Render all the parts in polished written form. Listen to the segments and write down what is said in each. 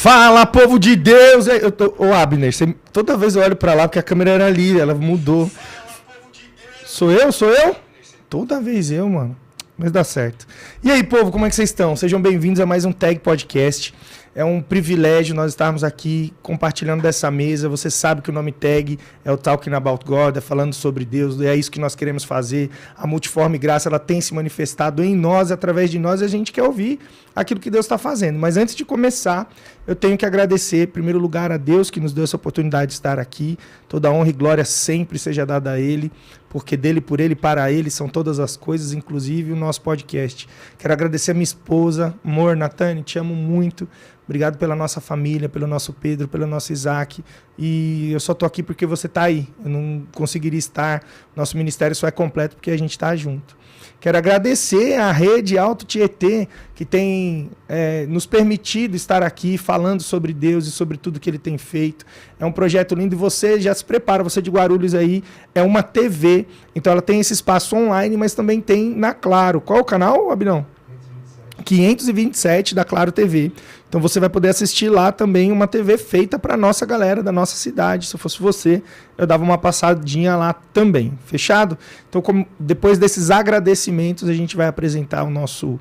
Fala, povo de Deus! Ô, Abner, toda vez eu olho pra lá porque a câmera era ali, ela mudou. Sou eu? Toda vez eu, mano. Mas dá certo. E aí, povo, como é que vocês estão? Sejam bem-vindos a mais um Tag Podcast. É um privilégio nós estarmos aqui compartilhando dessa mesa. Você sabe que o nome Tag é o Talking About God, é falando sobre Deus, é isso que nós queremos fazer. A multiforme graça, ela tem se manifestado em nós, através de nós, e a gente quer ouvir aquilo que Deus está fazendo. Mas antes de começar, eu tenho que agradecer, em primeiro lugar, a Deus que nos deu essa oportunidade de estar aqui. Toda honra e glória sempre seja dada a Ele, porque dele, por Ele, para Ele são todas as coisas, inclusive o nosso podcast. Quero agradecer a minha esposa, amor, Natane, te amo muito. Obrigado pela nossa família, pelo nosso Pedro, pelo nosso Isaac. E eu só tô aqui porque você tá aí. Eu não conseguiria estar. Nosso ministério só é completo porque a gente tá junto. Quero agradecer à Rede Alto Tietê, que tem nos permitido estar aqui falando sobre Deus e sobre tudo que Ele tem feito. É um projeto lindo e você já se prepara, você de Guarulhos aí, é uma TV. Então ela tem esse espaço online, mas também tem na Claro. Qual é o canal, Abinão? 527 da Claro TV. Então você vai poder assistir lá também uma TV feita para nossa galera da nossa cidade. Se eu fosse você, eu dava uma passadinha lá também. Fechado? Então, depois desses agradecimentos, a gente vai apresentar o nosso...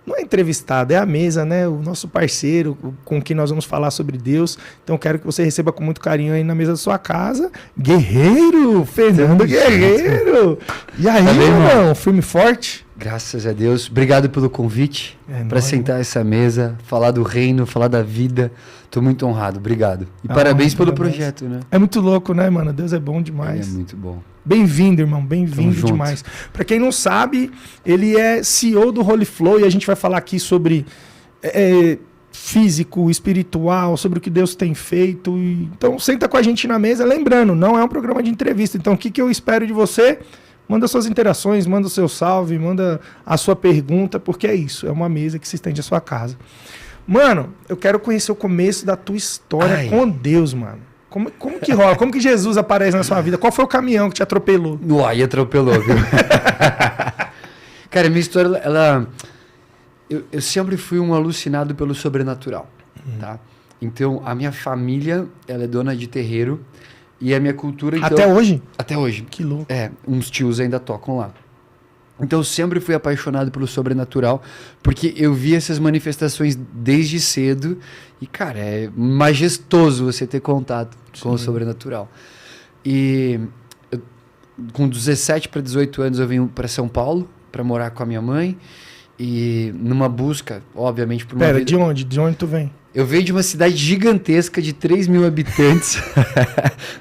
Não é entrevistado, é a mesa, né? O nosso parceiro com quem nós vamos falar sobre Deus. Então, quero que você receba com muito carinho aí na mesa da sua casa. Guerreiro! Fernando Guerreiro! E aí, irmão? Filme forte? Graças a Deus. Obrigado pelo convite para sentar essa mesa, falar do reino, falar da vida. Tô muito honrado. Obrigado. E parabéns pelo projeto, né? É muito louco, né, mano? Deus é bom demais. Ele é muito bom. Bem-vindo, irmão. Bem-vindo demais. Para quem não sabe, ele é CEO do Holy Flow e a gente vai falar aqui sobre físico, espiritual, sobre o que Deus tem feito. Então, senta com a gente na mesa. Lembrando, não é um programa de entrevista. Então, o que eu espero de você? Manda suas interações, manda o seu salve, manda a sua pergunta, porque é isso, é uma mesa que se estende à sua casa. Mano, eu quero conhecer o começo da tua história com Deus, mano. Como que rola? Como que Jesus aparece na sua vida? Qual foi o caminhão que te atropelou? Uai, atropelou, viu? Cara, minha história, eu sempre fui um alucinado pelo sobrenatural, tá? Então, a minha família, ela é dona de terreiro. E a minha cultura... Então, até hoje? Até hoje. Que louco. Uns tios ainda tocam lá. Então eu sempre fui apaixonado pelo sobrenatural, porque eu vi essas manifestações desde cedo. E, cara, é majestoso você ter contato com o sobrenatural. E com 17 para 18 anos eu vim para São Paulo para morar com a minha mãe. E numa busca, obviamente, por uma vida... de onde? De onde tu vem? Eu venho de uma cidade gigantesca de 3 mil habitantes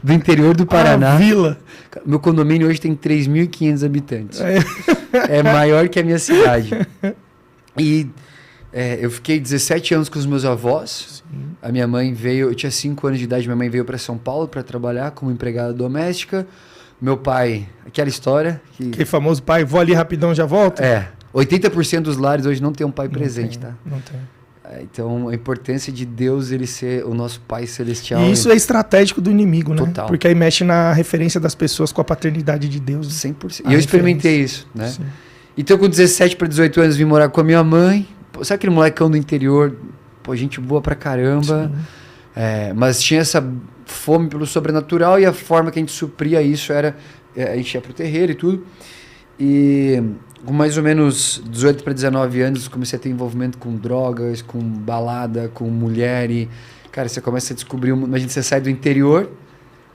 do interior do Paraná. Vila. Meu condomínio hoje tem 3.500 habitantes. É maior que a minha cidade. E eu fiquei 17 anos com os meus avós. Sim. A minha mãe veio, eu tinha 5 anos de idade, minha mãe veio para São Paulo para trabalhar como empregada doméstica. Meu pai, aquela história... Aquele famoso pai, vou ali rapidão, já volto? 80% dos lares hoje não tem um pai presente, tá? Não tem. Então, a importância de Deus, ele ser o nosso Pai Celestial. E isso é estratégico do inimigo, né? Total. Porque aí mexe na referência das pessoas com a paternidade de Deus. 100%. E eu experimentei isso, né? Sim. Então, com 17 para 18 anos, vim morar com a minha mãe. Sabe aquele molecão do interior? Pô, gente boa pra caramba. Mas tinha essa fome pelo sobrenatural e a forma que a gente supria isso era... a gente ia pro terreiro e tudo. E... com mais ou menos 18 para 19 anos, comecei a ter envolvimento com drogas, com balada, com mulher e... Cara, você começa a descobrir... Imagina, você sai do interior,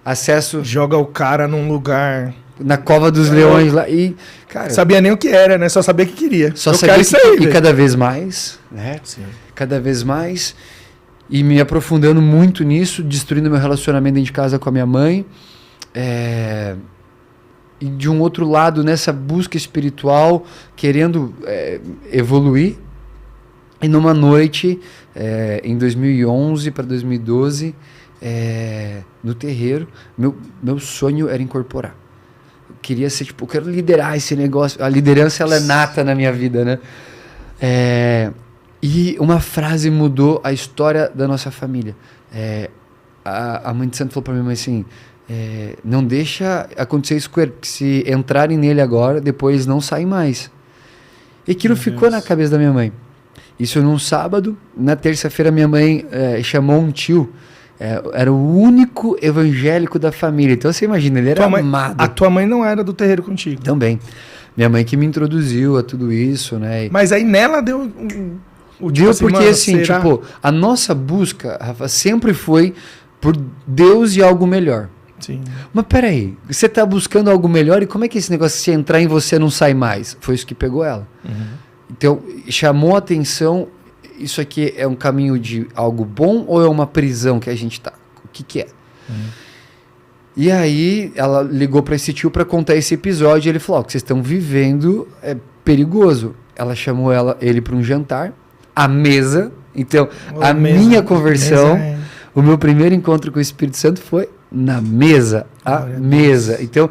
acesso... Joga o cara num lugar... Na Cova dos Leões lá e... Cara, sabia nem o que era, né? Só sabia que queria. Só sabia isso aí, e cada vez mais, né? Sim. Cada vez mais. E me aprofundando muito nisso, destruindo meu relacionamento dentro de casa com a minha mãe. E de um outro lado, nessa busca espiritual, querendo evoluir. E numa noite, em 2011 para 2012, no terreiro, meu sonho era incorporar. Eu queria ser, eu quero liderar esse negócio. A liderança, ela é nata na minha vida, né? E uma frase mudou a história da nossa família. A mãe de santo falou para minha mãe assim... não deixa acontecer isso com ele, porque se entrarem nele agora, depois não saem mais. E aquilo ficou na cabeça da minha mãe. Isso num sábado. Na terça-feira, minha mãe chamou um tio. Era o único evangélico da família. Então você imagina, ele era amado. A tua mãe não era do terreiro contigo? Também. Minha mãe que me introduziu a tudo isso, né? Mas aí nela deu Deu porque, assim, tipo, a nossa busca, Rafa, sempre foi por Deus e algo melhor. Sim. Mas peraí, você tá buscando algo melhor e como é que esse negócio, se entrar em você, não sai mais? Foi isso que pegou ela. Então, chamou a atenção, isso aqui é um caminho de algo bom ou é uma prisão que a gente tá? O que é? E aí, ela ligou para esse tio para contar esse episódio e ele falou, o que vocês estão vivendo é perigoso. Ela chamou ele para um jantar, à mesa. Então, minha conversão, o meu primeiro encontro com o Espírito Santo foi na mesa, mesa. Então,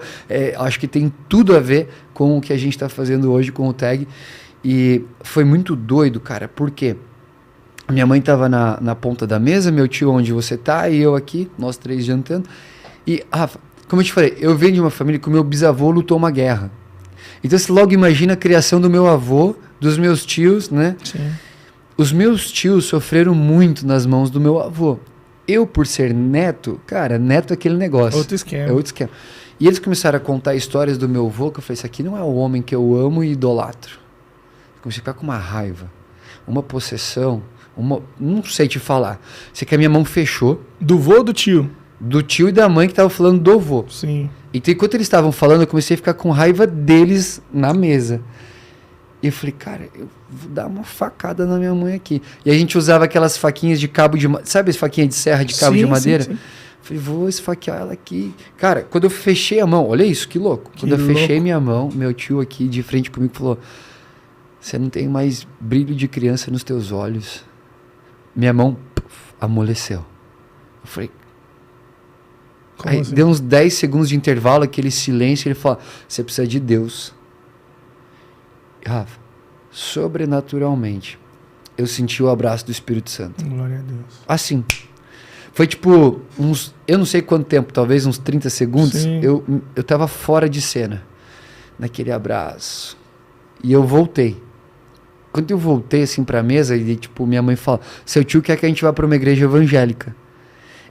acho que tem tudo a ver com o que a gente está fazendo hoje com o TAG. E foi muito doido, cara, porque minha mãe estava na ponta da mesa, meu tio onde você tá e eu aqui, nós três jantando. E, Rafa, como eu te falei, eu venho de uma família que o meu bisavô lutou uma guerra. Então você logo imagina a criação do meu avô, dos meus tios, né? Sim. Os meus tios sofreram muito nas mãos do meu avô. Eu, por ser neto, cara, neto é aquele negócio. Outro esquema. É outro esquema. E eles começaram a contar histórias do meu avô, que eu falei, isso aqui não é o homem que eu amo e idolatro. Eu comecei a ficar com uma raiva, uma possessão, não sei te falar. Sei que a minha mão fechou. Do vô ou do tio? Do tio e da mãe que estavam falando do vô. Sim. Então, enquanto eles estavam falando, eu comecei a ficar com raiva deles na mesa. E eu falei, cara, eu vou dar uma facada na minha mãe aqui. E a gente usava aquelas faquinhas de cabo de... Sabe as faquinhas de serra de cabo de madeira? Sim. Falei, vou esfaquear ela aqui. Cara, quando eu fechei a mão, olha isso, que louco. Quando eu fechei minha mão, meu tio aqui de frente comigo falou, você não tem mais brilho de criança nos teus olhos. Minha mão amoleceu. Eu falei... Como aí assim? deu uns 10 segundos de intervalo, aquele silêncio, ele falou, você precisa de Deus. Rafa, sobrenaturalmente, eu senti o abraço do Espírito Santo. Glória a Deus. Assim. Foi tipo, eu não sei quanto tempo, talvez uns 30 segundos, eu tava fora de cena, naquele abraço. E eu voltei. Quando eu voltei assim pra mesa, e tipo, minha mãe fala, seu tio quer que a gente vá pra uma igreja evangélica.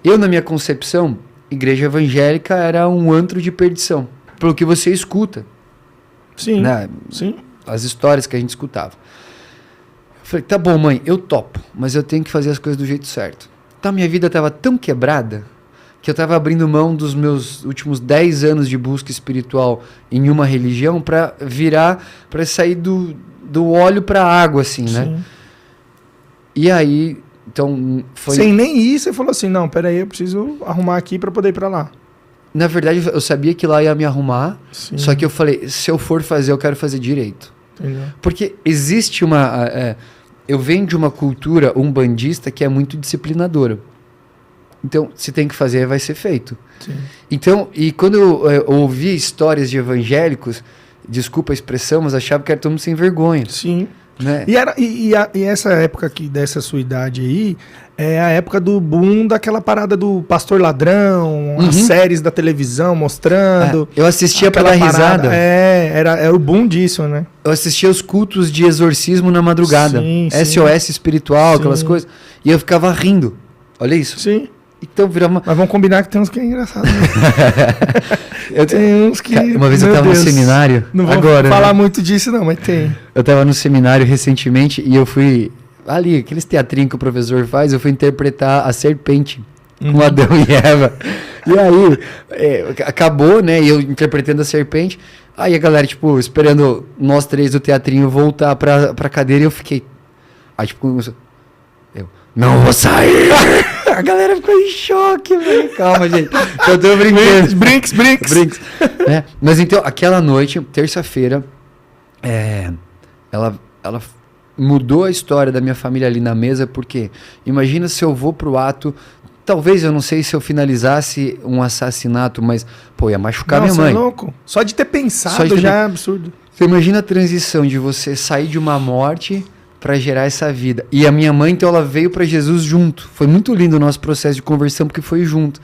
Eu, na minha concepção, igreja evangélica era um antro de perdição, pelo que você escuta. Sim, né? Sim. As histórias que a gente escutava. Eu falei, tá bom, mãe, eu topo, mas eu tenho que fazer as coisas do jeito certo. Então, minha vida estava tão quebrada que eu estava abrindo mão dos meus últimos 10 anos de busca espiritual em uma religião para sair do óleo para a água, assim, né? Sim. E aí, então, foi... Sem nem ir, você falou assim, não, peraí, eu preciso arrumar aqui para poder ir para lá. Na verdade, eu sabia que lá ia me arrumar, Sim. Só que eu falei, se eu for fazer, eu quero fazer direito. Entendeu? Porque existe eu venho de uma cultura umbandista que é muito disciplinadora. Então, se tem que fazer, vai ser feito. Sim. Então, e quando eu ouvi histórias de evangélicos, desculpa a expressão, mas achava que era todo mundo sem vergonha. Sim. Né? E essa época aqui, dessa sua idade aí, é a época do boom daquela parada do Pastor Ladrão, as séries da televisão mostrando. Eu assistia pra dar risada. Era o boom disso, né? Eu assistia os cultos de exorcismo na madrugada. Sim, SOS espiritual, aquelas coisas. E eu ficava rindo. Olha isso. Sim. Então virava uma... Mas vamos combinar que tem uns que é engraçado. Né? Tem uns que... Uma vez eu tava no seminário. Não vou falar muito disso não, mas tem. Eu tava no seminário recentemente e eu fui... Ali, aqueles teatrinhos que o professor faz, eu fui interpretar a serpente com Adão e Eva. E aí, acabou, né? E eu interpretando a serpente. Aí a galera, tipo, esperando nós três do teatrinho voltar pra cadeira e eu fiquei... Aí, tipo, começou... Não vou sair! A galera ficou em choque, velho. Calma, gente. Eu tô brincando. Brinks. Né? Mas então, aquela noite, terça-feira, ela mudou a história da minha família ali na mesa, porque imagina se eu vou pro ato, talvez, eu não sei se eu finalizasse um assassinato, mas, pô, ia machucar minha mãe. Você é louco. Só de ter pensado já é absurdo. Você imagina a transição de você sair de uma morte para gerar essa vida. E a minha mãe, então, ela veio para Jesus junto. Foi muito lindo o nosso processo de conversão, porque foi junto.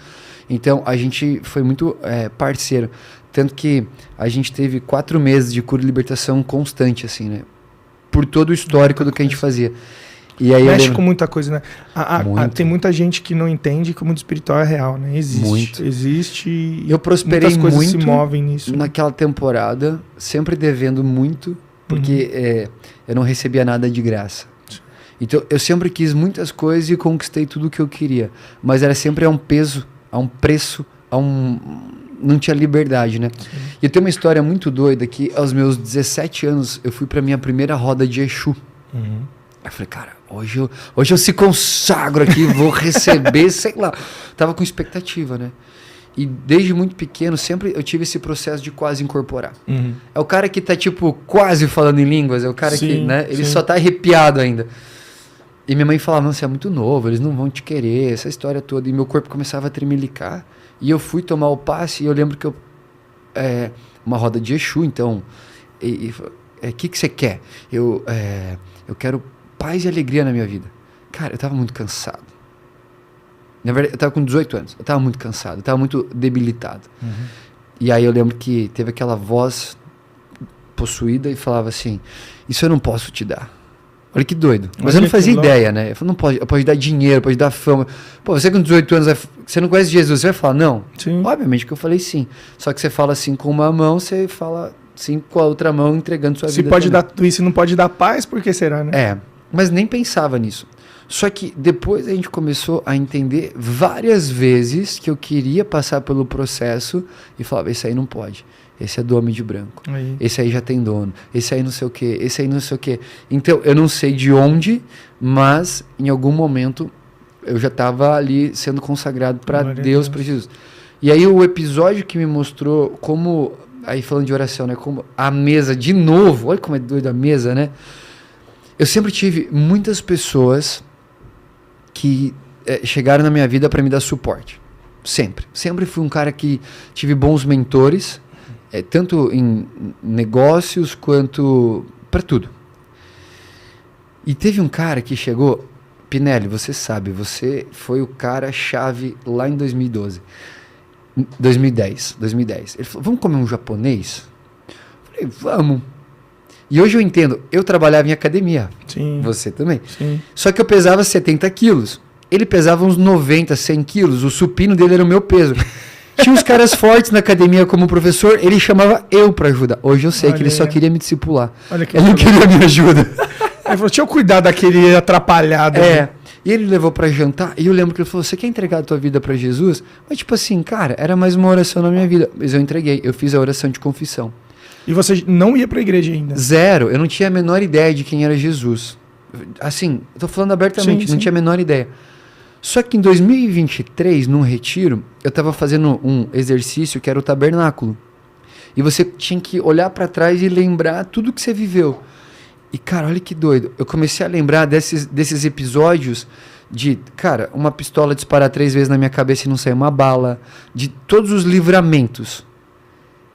Então, a gente foi muito parceiro. Tanto que a gente teve 4 meses de cura e libertação constante, assim, né? Por todo o histórico do que a gente fazia. E aí mexe com muita coisa, né? Tem muita gente que não entende que o mundo espiritual é real, né? Existe. Muito. Existe e eu prosperei muitas coisas muito se movem nisso. naquela temporada, sempre devendo muito, porque eu não recebia nada de graça. Então, eu sempre quis muitas coisas e conquistei tudo o que eu queria. Mas era sempre a um peso, a um preço, não tinha liberdade, né? Sim. E eu tenho uma história muito doida que aos meus 17 anos eu fui pra minha primeira roda de Exu. Eu falei, cara, hoje eu se consagro aqui, vou receber, sei lá. Tava com expectativa, né? E desde muito pequeno, sempre eu tive esse processo de quase incorporar. É o cara que tá, tipo, quase falando em línguas, é o cara que, né? Ele só tá arrepiado ainda. E minha mãe falava, não, você é muito novo, eles não vão te querer, essa história toda. E meu corpo começava a tremelicar. E eu fui tomar o passe e eu lembro que uma roda de Exu, então, que você quer? Eu quero paz e alegria na minha vida. Cara, eu tava muito cansado. Na verdade, eu tava com 18 anos. Eu tava muito cansado, eu tava muito debilitado. E aí eu lembro que teve aquela voz possuída e falava assim, isso eu não posso te dar. Olha que doido. Mas eu não fazia ideia, né? Eu falei, não pode, pode dar dinheiro, pode dar fama. Pô, você com 18 anos, você não conhece Jesus, você vai falar não? Sim. Obviamente que eu falei sim. Só que você fala assim com uma mão, você fala sim com a outra mão, entregando sua vida. Se pode dar tudo isso e não pode dar paz, por que será, né? Mas nem pensava nisso. Só que depois a gente começou a entender várias vezes que eu queria passar pelo processo e falava, esse aí não pode. Esse é do homem de branco. Esse aí já tem dono. Esse aí não sei o quê. Esse aí não sei o quê. Então, eu não sei de onde, mas em algum momento eu já estava ali sendo consagrado para Deus, para Jesus. E aí o episódio que me mostrou como, aí falando de oração, né? Como a mesa, de novo, olha como é doido a mesa, né? Eu sempre tive muitas pessoas que chegaram na minha vida para me dar suporte. Sempre. Sempre fui um cara que tive bons mentores, tanto em negócios quanto para tudo. E teve um cara que chegou, Pinelli, você sabe, você foi o cara chave lá em 2010. Ele falou, vamos comer um japonês? Eu falei, vamos. E hoje eu entendo, eu trabalhava em academia. Sim. Você também. Sim. Só que eu pesava 70 quilos. Ele pesava uns 90, 100 quilos. O supino dele era o meu peso. Tinha uns caras fortes na academia como professor, ele chamava eu pra ajudar. Hoje eu sei que ele só queria me discipular. Ele não queria me ajuda. Ele falou, deixa eu cuidar daquele atrapalhado. E ele levou pra jantar, e eu lembro que ele falou, você quer entregar a tua vida pra Jesus? Mas tipo assim, cara, era mais uma oração na minha vida. Mas eu entreguei, eu fiz a oração de confissão. E você não ia pra igreja ainda? Zero, eu não tinha a menor ideia de quem era Jesus. Assim, eu tô falando abertamente, não tinha a menor ideia. Só que em 2023, num retiro, eu estava fazendo um exercício que era o tabernáculo. E você tinha que olhar para trás e lembrar tudo que você viveu. E, cara, olha que doido. Eu comecei a lembrar desses episódios de, cara, uma pistola disparar 3 vezes na minha cabeça e não sair uma bala. De todos os livramentos.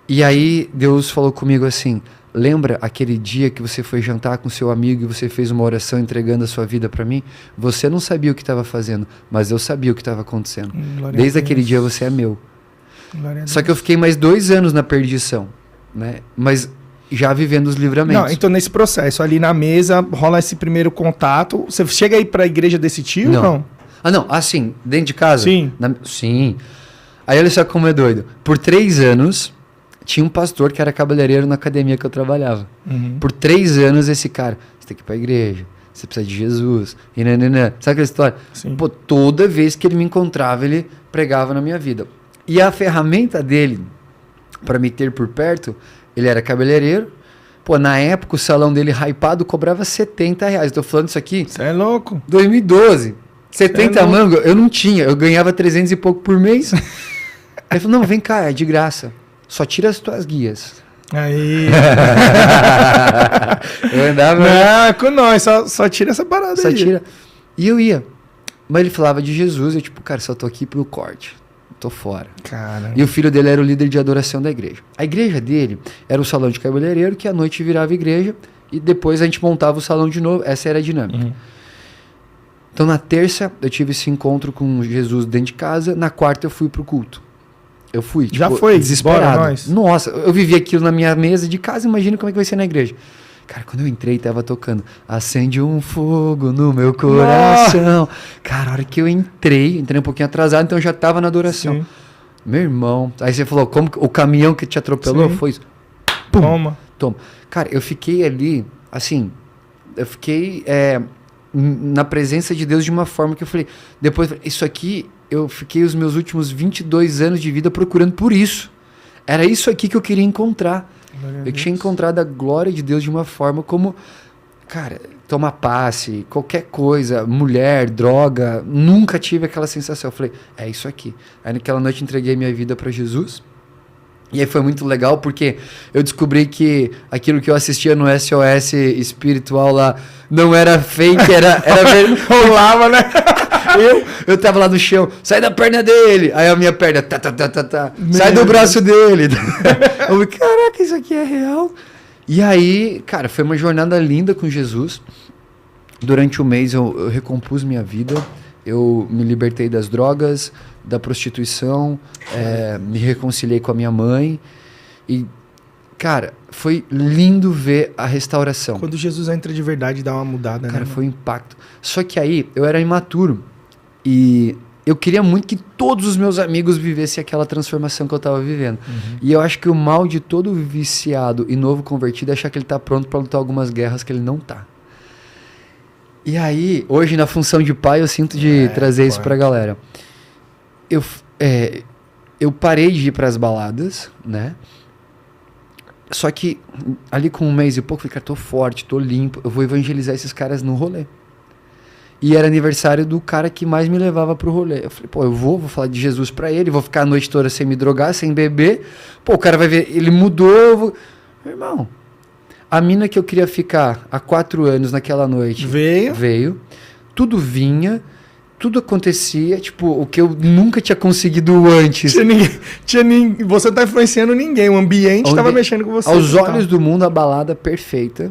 E aí Deus falou comigo assim, lembra aquele dia que você foi jantar com seu amigo e você fez uma oração entregando a sua vida para mim? Você não sabia o que estava fazendo, mas eu sabia o que estava acontecendo. Desde aquele dia você é meu. Só que eu fiquei mais 2 anos na perdição, né? Mas já vivendo os livramentos. Não, então nesse processo, ali na mesa, rola esse primeiro contato. Você chega aí para a igreja desse tio ou não? Ah, não. Assim, dentro de casa? Sim. Sim. Aí olha só como é doido. Por 3 anos... Tinha um pastor que era cabeleireiro na academia que eu trabalhava. Por 3 anos, esse cara, você tem que ir pra igreja, você precisa de Jesus, e nananã. Sabe aquela história? Sim. Pô, toda vez que ele me encontrava, ele pregava na minha vida. E a ferramenta dele, para me ter por perto, ele era cabeleireiro. Pô, na época, o salão dele hypado cobrava R$70. Tô falando isso aqui... Você é louco? 2012. 70 mango, eu não tinha. Eu ganhava 300 e pouco por mês. Ele falou, não, vem cá, é de graça. Só tira as tuas guias. Aí. Eu andava... Não, com nós, só tira essa parada só aí. Tira. E eu ia. Mas ele falava de Jesus, eu tipo, cara, só tô aqui pro corte. Tô fora. Cara. E o filho dele era o líder de adoração da igreja. A igreja dele era o salão de cabeleireiro, que à noite virava igreja, e depois a gente montava o salão de novo. Essa era a dinâmica. Então na terça eu tive esse encontro com Jesus dentro de casa, na quarta eu fui pro culto. Eu fui, tipo, já foi desesperado. Bora, nós. Nossa, eu vivi aquilo na minha mesa de casa, imagina como é que vai ser na igreja. Cara, quando eu entrei, tava tocando Acende um fogo no meu coração. Cara, a hora que eu entrei um pouquinho atrasado, então eu já tava na adoração. Sim. Meu irmão, aí você falou, como o caminhão que te atropelou foi isso. Pum, toma. Cara, eu fiquei ali, assim, eu fiquei na presença de Deus de uma forma que eu falei, depois, isso aqui, eu fiquei os meus últimos 22 anos de vida procurando por isso. Era isso aqui que eu queria encontrar. Eu tinha encontrado a glória de Deus de uma forma como, cara, tomar passe, qualquer coisa, mulher, droga, nunca tive aquela sensação. Eu falei, é isso aqui. Aí naquela noite entreguei minha vida para Jesus. E aí foi muito legal porque eu descobri que aquilo que eu assistia no SOS espiritual lá não era fake, era rolava, né? Eu tava lá no chão, sai da perna dele. Aí a minha perna, sai do braço dele. Eu falei, caraca, isso aqui é real. E aí, cara, foi uma jornada linda com Jesus. Durante um mês eu recompus minha vida. Eu me libertei das drogas, da prostituição, me reconciliei com a minha mãe. E, cara, foi lindo ver a restauração. Quando Jesus entra de verdade, dá uma mudada, né? Cara, foi um impacto. Só que aí, eu era imaturo. E eu queria muito que todos os meus amigos vivessem aquela transformação que eu estava vivendo. E eu acho que o mal de todo viciado e novo convertido é achar que ele está pronto para lutar algumas guerras que ele não tá. E aí, hoje, na função de pai, eu sinto de trazer isso pra galera. Eu parei de ir pras baladas, né? Só que ali com um mês e pouco, eu falei, cara, tô forte, tô limpo, eu vou evangelizar esses caras no rolê. E era aniversário do cara que mais me levava pro rolê. Eu falei, pô, eu vou falar de Jesus pra ele, vou ficar a noite toda sem me drogar, sem beber. Pô, o cara vai ver, ele mudou. Meu irmão, a mina que eu queria ficar há 4 anos naquela noite veio. Tudo vinha, tudo acontecia, tipo, o que eu nunca tinha conseguido antes. Você não tá influenciando ninguém, o ambiente tava mexendo com você. Aos olhos do mundo, a balada perfeita,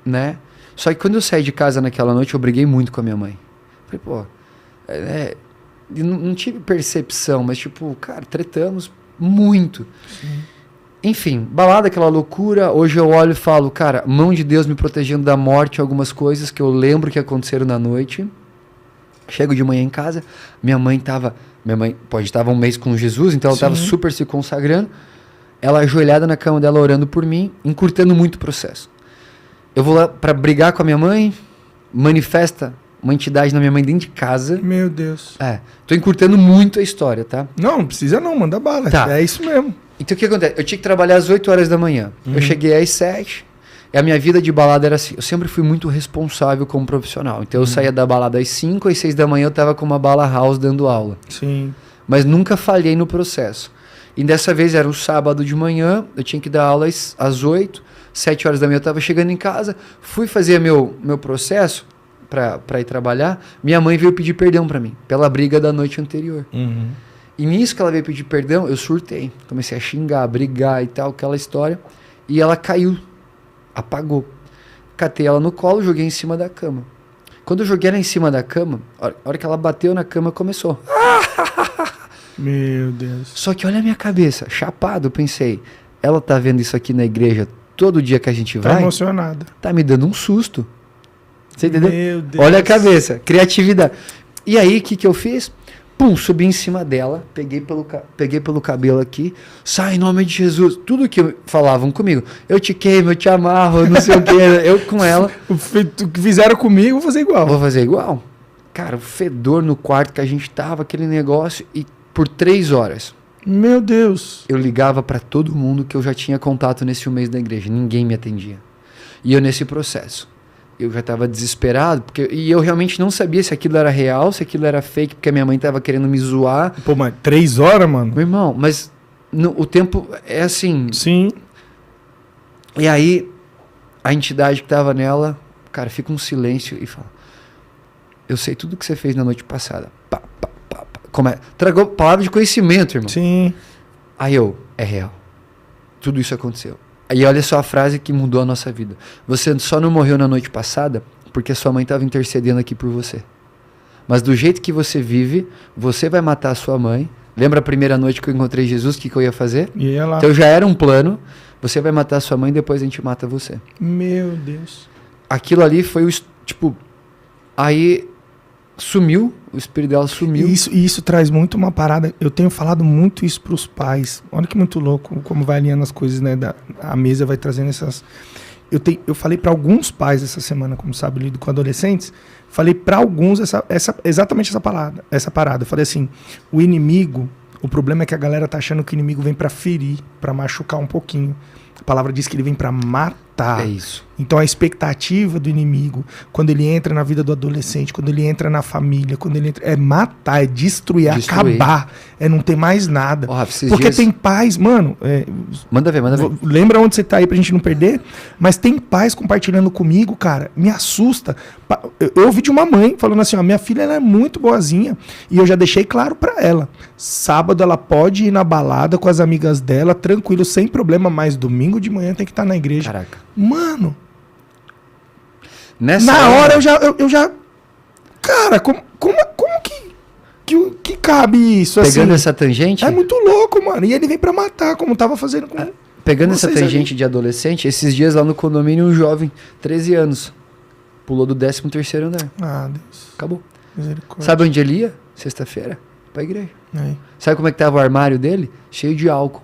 né? Só que quando eu saí de casa naquela noite, eu briguei muito com a minha mãe. Falei, pô, não tive percepção, mas tipo, cara, tretamos muito. Sim. Enfim, balada, aquela loucura. Hoje eu olho e falo, cara, mão de Deus me protegendo da morte, algumas coisas que eu lembro que aconteceram na noite. Chego de manhã em casa, minha mãe estava um mês com Jesus, então ela estava super se consagrando. Ela ajoelhada na cama dela, orando por mim, encurtando muito o processo. Eu vou lá para brigar com a minha mãe, manifesta uma entidade na minha mãe dentro de casa. Meu Deus. Tô encurtando muito a história, tá? Não precisa não, manda bala. Tá. É isso mesmo. Então o que acontece? Eu tinha que trabalhar às 8 horas da manhã. Eu cheguei às 7. E a minha vida de balada era assim. Eu sempre fui muito responsável como profissional. Então eu saía da balada às 5, às 6 da manhã eu tava com uma bala house dando aula. Sim. Mas nunca falhei no processo. E dessa vez era um sábado de manhã, eu tinha que dar aula às 8, 7 horas da manhã eu tava chegando em casa, fui fazer meu processo para ir trabalhar, minha mãe veio pedir perdão para mim, pela briga da noite anterior. E nisso que ela veio pedir perdão, eu surtei. Comecei a xingar, brigar e tal, aquela história. E ela caiu, apagou. Catei ela no colo, joguei em cima da cama. Quando eu joguei ela em cima da cama, a hora que ela bateu na cama, começou. Meu Deus. Só que olha a minha cabeça, chapado, eu pensei, ela tá vendo isso aqui na igreja todo dia que a gente vai? Tá emocionada. Tá me dando um susto. Você entendeu? Meu Deus. Olha a cabeça, criatividade. E aí, o que eu fiz? Pum, subi em cima dela, peguei pelo cabelo aqui, sai em nome de Jesus. Tudo que falavam comigo, eu te queimo, eu te amarro, eu não sei o que, eu com ela. O que fizeram comigo, vou fazer igual. Vou fazer igual. Cara, o fedor no quarto que a gente tava, aquele negócio, e por 3 horas. Meu Deus. Eu ligava pra todo mundo que eu já tinha contato nesse mês da igreja, ninguém me atendia. E eu nesse processo. Eu já estava desesperado, e eu realmente não sabia se aquilo era real, se aquilo era fake, porque a minha mãe estava querendo me zoar. Pô, mas 3 horas, mano? Meu irmão, mas o tempo é assim. Sim. E aí, a entidade que estava nela, cara, fica um silêncio e fala, eu sei tudo que você fez na noite passada. Pá, pá, pá, pá. Tragou palavra de conhecimento, irmão. Sim. Aí é real. Tudo isso aconteceu. E olha só a frase que mudou a nossa vida. Você só não morreu na noite passada porque sua mãe estava intercedendo aqui por você. Mas do jeito que você vive, você vai matar a sua mãe, Lembra a primeira noite que eu encontrei Jesus, o que eu ia fazer? Ia lá. Então já era um plano, você vai matar sua mãe, depois a gente mata você. Meu Deus. Aquilo ali foi o, tipo, aí sumiu, o espírito dela sumiu. E isso traz muito uma parada, eu tenho falado muito isso pros pais, olha que muito louco, como vai alinhando as coisas, né, a mesa vai trazendo essas... Eu falei para alguns pais essa semana, como sabe, lido com adolescentes, falei para alguns exatamente essa parada. Eu falei assim, o inimigo, o problema é que a galera tá achando que o inimigo vem para ferir, para machucar um pouquinho. A palavra diz que ele vem para matar. É isso. Então a expectativa do inimigo, quando ele entra na vida do adolescente, quando ele entra na família, quando ele entra, é matar, é destruir, acabar, é não ter mais nada. Porque tem pais, mano... Manda ver. Lembra onde você tá aí pra gente não perder? Mas tem pais compartilhando comigo, cara, me assusta. Eu ouvi de uma mãe falando assim, ó, minha filha ela é muito boazinha e eu já deixei claro pra ela. Sábado ela pode ir na balada com as amigas dela, tranquilo, sem problema, mas domingo de manhã tem que estar na igreja. Caraca. Mano... Na hora eu já... Cara, como que cabe isso? Pegando assim? Essa tangente... É muito louco, mano. E ele vem pra matar, como tava fazendo com... Pegando essa tangente de adolescente, esses dias lá no condomínio, um jovem, 13 anos, pulou do 13º andar. Ah, Deus. Acabou. Misericórdia. Sabe onde ele ia? Sexta-feira, pra igreja. Aí. Sabe como é que tava o armário dele? Cheio de álcool.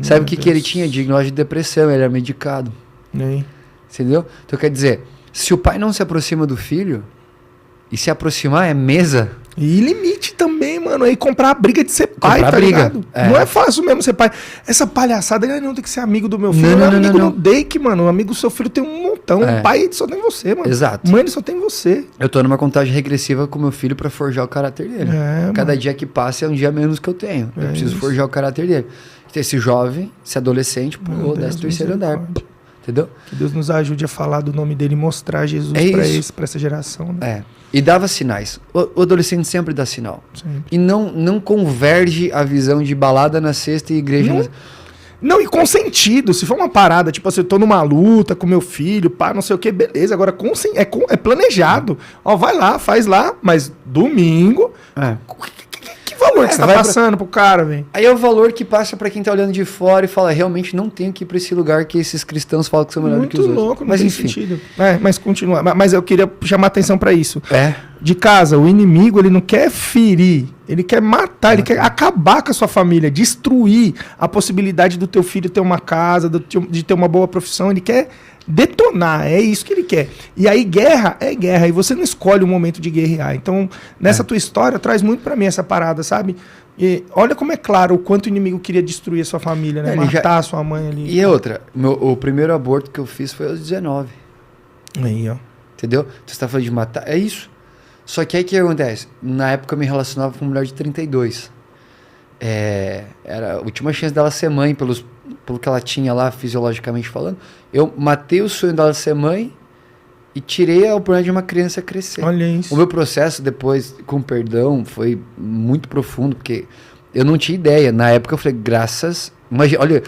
Sabe o que ele tinha? Diagnóstico de depressão, ele era medicado. Aí. Entendeu? Então quer dizer... Se o pai não se aproxima do filho, e se aproximar é mesa. E limite também, mano. Aí comprar a briga de ser pai, comprar tá briga. Ligado? É. Não é fácil mesmo ser pai. Essa palhaçada, ele não tem que ser amigo do meu filho. Não, amigo não. do Dake, mano. O amigo do seu filho tem um montão. É. O pai só tem você, mano. Exato. Mãe, ele só tem você. Eu tô numa contagem regressiva com meu filho pra forjar o caráter dele. Cada dia que passa é um dia menos que eu tenho. Eu preciso forjar o caráter dele. Esse jovem, esse adolescente, pulou 13º andar. Entendeu? Que Deus nos ajude a falar do nome dele e mostrar Jesus pra essa geração. Né? É. E dava sinais. O adolescente sempre dá sinal. Sempre. E não converge a visão de balada na sexta e igreja Não, e com sentido. Se for uma parada, tipo assim, eu tô numa luta com meu filho, pá, não sei o que, beleza. Agora é planejado. Ó, vai lá, faz lá, mas domingo... Que valor que você tá passando pro cara, velho? Aí é o valor que passa pra quem tá olhando de fora e fala, realmente não tenho que ir pra esse lugar que esses cristãos falam que são melhores que os outros. Muito louco, não mas tem enfim. sentido. Mas continua. Mas eu queria chamar atenção pra isso. É. De casa, o inimigo, ele não quer ferir, ele quer matar, ele quer acabar com a sua família, destruir a possibilidade do teu filho ter uma casa, de ter uma boa profissão, ele quer detonar, é isso que ele quer. E aí guerra é guerra, e você não escolhe o momento de guerrear. Então, nessa tua história, traz muito pra mim essa parada, sabe? E olha como é claro o quanto o inimigo queria destruir a sua família, né? Matar a sua mãe ali. E outra, o primeiro aborto que eu fiz foi aos 19. Aí, ó. Entendeu? Você tá falando de matar, é isso. Só que aí o que acontece? Na época eu me relacionava com uma mulher de 32. Era a última chance dela ser mãe, pelo que ela tinha lá, fisiologicamente falando. Eu matei o sonho dela ser mãe e tirei a oportunidade de uma criança crescer. Olha isso. O meu processo depois, com perdão, foi muito profundo, porque eu não tinha ideia. Na época eu falei, olha,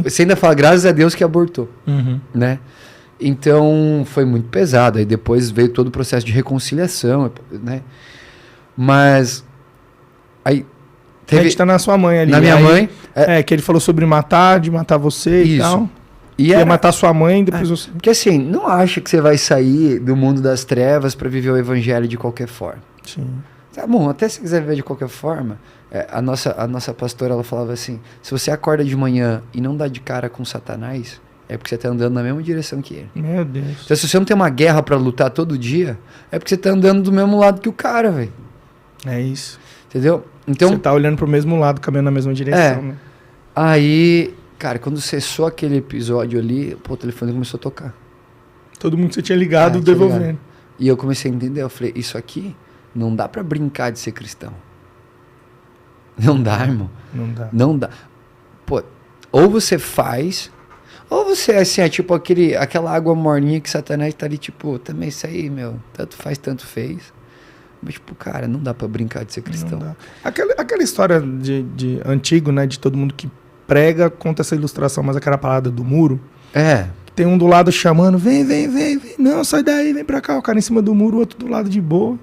você ainda fala, graças a Deus que abortou, né? Então, foi muito pesado. Aí depois veio todo o processo de reconciliação, né? Mas, aí... A gente tá na sua mãe ali. Na minha mãe. Que ele falou sobre de matar você e tal. Ia matar sua mãe, depois você... Porque assim, não acha que você vai sair do mundo das trevas para viver o evangelho de qualquer forma. Sim. Tá bom, até se quiser viver de qualquer forma, a nossa pastora, ela falava assim, se você acorda de manhã e não dá de cara com Satanás, é porque você tá andando na mesma direção que ele. Meu Deus. Então se você não tem uma guerra para lutar todo dia, é porque você tá andando do mesmo lado que o cara, velho. É isso. Entendeu? Então, você tá olhando pro mesmo lado, caminhando na mesma direção, né? Aí, cara, quando cessou aquele episódio ali, o telefone começou a tocar. Todo mundo que você tinha ligado, devolvendo. Ligado. E eu comecei a entender, eu falei, isso aqui não dá pra brincar de ser cristão. Não dá, irmão. Não dá. Pô, ou você faz, ou você assim, tipo aquela água morninha que Satanás tá ali, tipo, também isso aí, meu, tanto faz, tanto fez. Mas, tipo, cara, não dá pra brincar de ser cristão. Não dá. Aquela história de antigo, né? De todo mundo que prega, conta essa ilustração, mas aquela parada do muro. Tem um do lado chamando, vem. Não, sai daí, vem pra cá. O cara em cima do muro, o outro do lado de boa.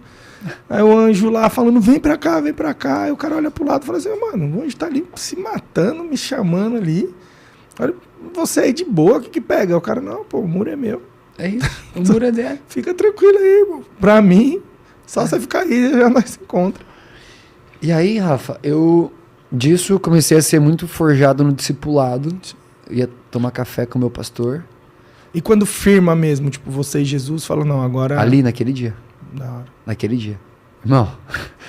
Aí o anjo lá falando, vem pra cá, vem pra cá. Aí o cara olha pro lado e fala assim, mano, o anjo tá ali se matando, me chamando ali. Olha, você aí de boa, o que pega? Aí o cara, não, pô, o muro é meu. É isso, o muro é dela. Fica tranquilo aí, irmão. Pra mim, só você ficar aí, já nós se encontra. E aí, Rafa, disso eu comecei a ser muito forjado no discipulado. Eu ia tomar café com o meu pastor. E quando firma mesmo, tipo, você e Jesus, fala, não, agora... Ali, naquele dia. Da hora. Naquele dia. Irmão...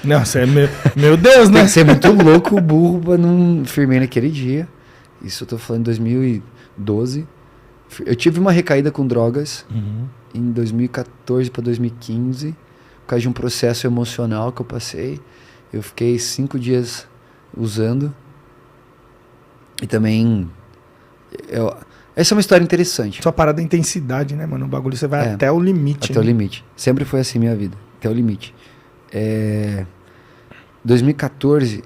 Não, você é meu Deus, né? Tem que ser muito louco, burro, pra não firmei naquele dia. Isso eu tô falando em 2012. Eu tive uma recaída com drogas em 2014 para 2015, por causa de um processo emocional que eu passei. Eu fiquei 5 dias usando. E também... essa é uma história interessante. Sua parada é intensidade, né, mano? O bagulho você vai até o limite. Até o limite. Sempre foi assim minha vida. Até o limite. 2014,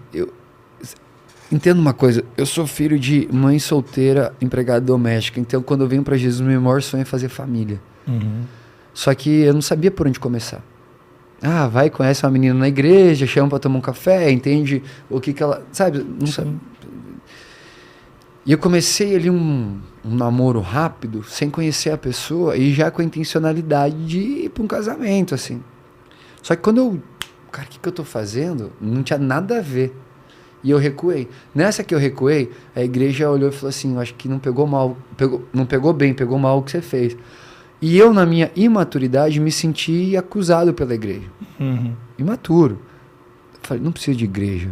entendo uma coisa, eu sou filho de mãe solteira, empregada doméstica, então quando eu venho pra Jesus, meu maior sonho é fazer família. Só que eu não sabia por onde começar. Vai, conhece uma menina na igreja, chama pra tomar um café, entende o que ela... Sabe? Não sabe. E eu comecei ali um namoro rápido, sem conhecer a pessoa, e já com a intencionalidade de ir pra um casamento, assim. Só que quando eu... Cara, o que eu tô fazendo? Não tinha nada a ver. E eu recuei. Nessa que eu recuei, a igreja olhou e falou assim, eu acho que não pegou mal, não pegou bem, pegou mal o que você fez. E eu, na minha imaturidade, me senti acusado pela igreja. Imaturo. Eu falei, não preciso de igreja,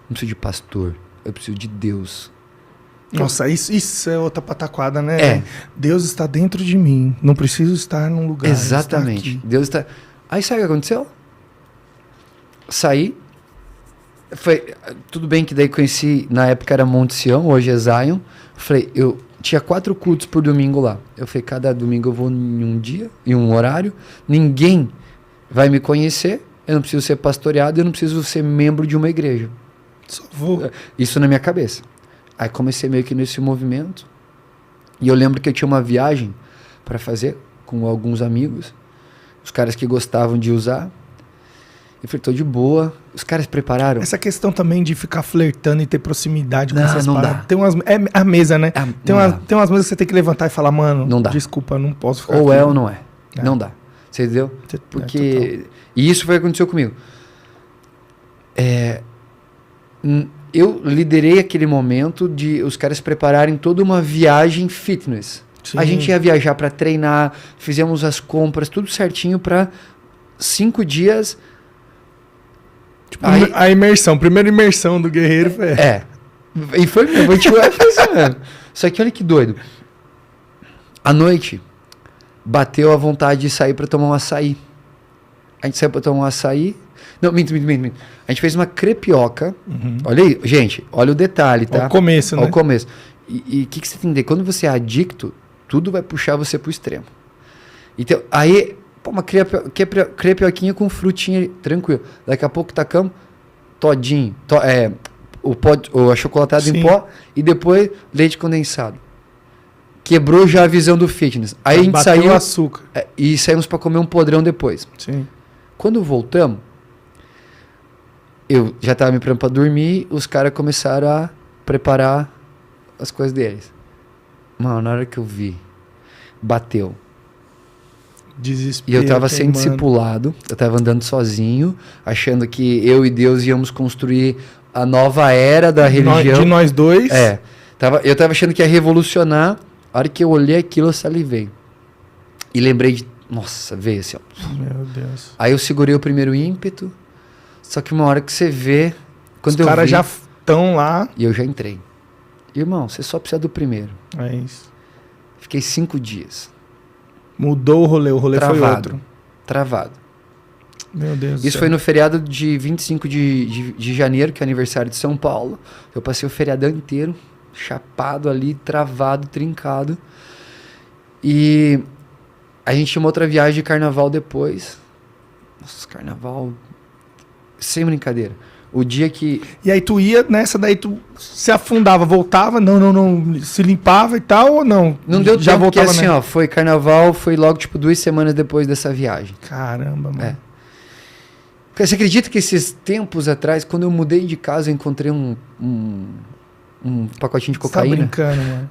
não preciso de pastor, eu preciso de Deus. Nossa, isso é outra pataquada, né? Deus está dentro de mim, não preciso estar num lugar. Exatamente. Deus está... Aí sabe o que aconteceu? Saí. Tudo bem que daí conheci, na época era Monte Sião, hoje é Zion. Falei, eu tinha 4 cultos por domingo lá. Eu falei, cada domingo eu vou em um dia, em um horário. Ninguém vai me conhecer, eu não preciso ser pastoreado, eu não preciso ser membro de uma igreja. Só vou. Isso na minha cabeça. Aí comecei meio que nesse movimento. E eu lembro que eu tinha uma viagem para fazer com alguns amigos, os caras que gostavam de usar. Eu falei, tô de boa. Os caras prepararam. Essa questão também de ficar flertando e ter proximidade com essas não paradas. dá. Tem umas, a mesa, né? Tem umas mesas que você tem que levantar e falar, mano, não dá. Desculpa, não posso ficar ou aqui. é ou não é. Não dá. Você entendeu? Porque... E isso foi o que aconteceu comigo. Eu liderei aquele momento de os caras prepararem toda uma viagem fitness. Sim. A gente ia viajar para treinar, fizemos as compras, tudo certinho para 5 dias... Tipo, a imersão, primeira imersão do guerreiro foi... E foi mesmo, mesmo. Só que olha que doido. À noite, bateu a vontade de sair pra tomar um açaí. A gente saiu pra tomar um açaí. Não, minto. A gente fez uma crepioca. Olha aí, gente, olha o detalhe, tá? Olha o começo, né? Olha o começo. E o que você tem que entender? Quando você é adicto, tudo vai puxar você pro extremo. Então, aí... Pô, uma crepioquinha com frutinha tranquilo. Daqui a pouco tacamos todinho, o achocolatado em pó e depois leite condensado. Quebrou já a visão do fitness. Aí a gente saiu o açúcar. E saímos para comer um podrão depois. Sim. Quando voltamos, eu já estava me preparando para dormir, os caras começaram a preparar as coisas deles. Mano, na hora que eu vi, bateu. Desespero, e eu tava sendo discipulado, eu tava andando sozinho, achando que eu e Deus íamos construir a nova era da religião. De nós dois. Eu tava achando que ia revolucionar. A hora que eu olhei aquilo, eu salivei. E lembrei de... Nossa, veio assim, ó. Meu Deus. Aí eu segurei o primeiro ímpeto, só que uma hora que você vê... Quando os caras já estão lá. E eu já entrei. Irmão, você só precisa do primeiro. É isso. Fiquei 5 dias. Mudou o rolê travado, foi outro. Travado. Meu Deus do Isso céu. foi no feriado de 25 de janeiro, que é aniversário de São Paulo. Eu passei o feriadão inteiro, chapado ali, travado, trincado. E a gente tinha uma outra viagem de carnaval depois. Nossa, carnaval... Sem brincadeira. O dia que... E aí tu ia nessa, daí tu se afundava, voltava, não, se limpava e tal, ou não? Não deu já tempo, porque voltava assim, ó, foi carnaval, foi logo, tipo, 2 semanas depois dessa viagem. Caramba, mano. Você acredita que esses tempos atrás, quando eu mudei de casa, eu encontrei um pacotinho de cocaína? Você tá brincando, mano.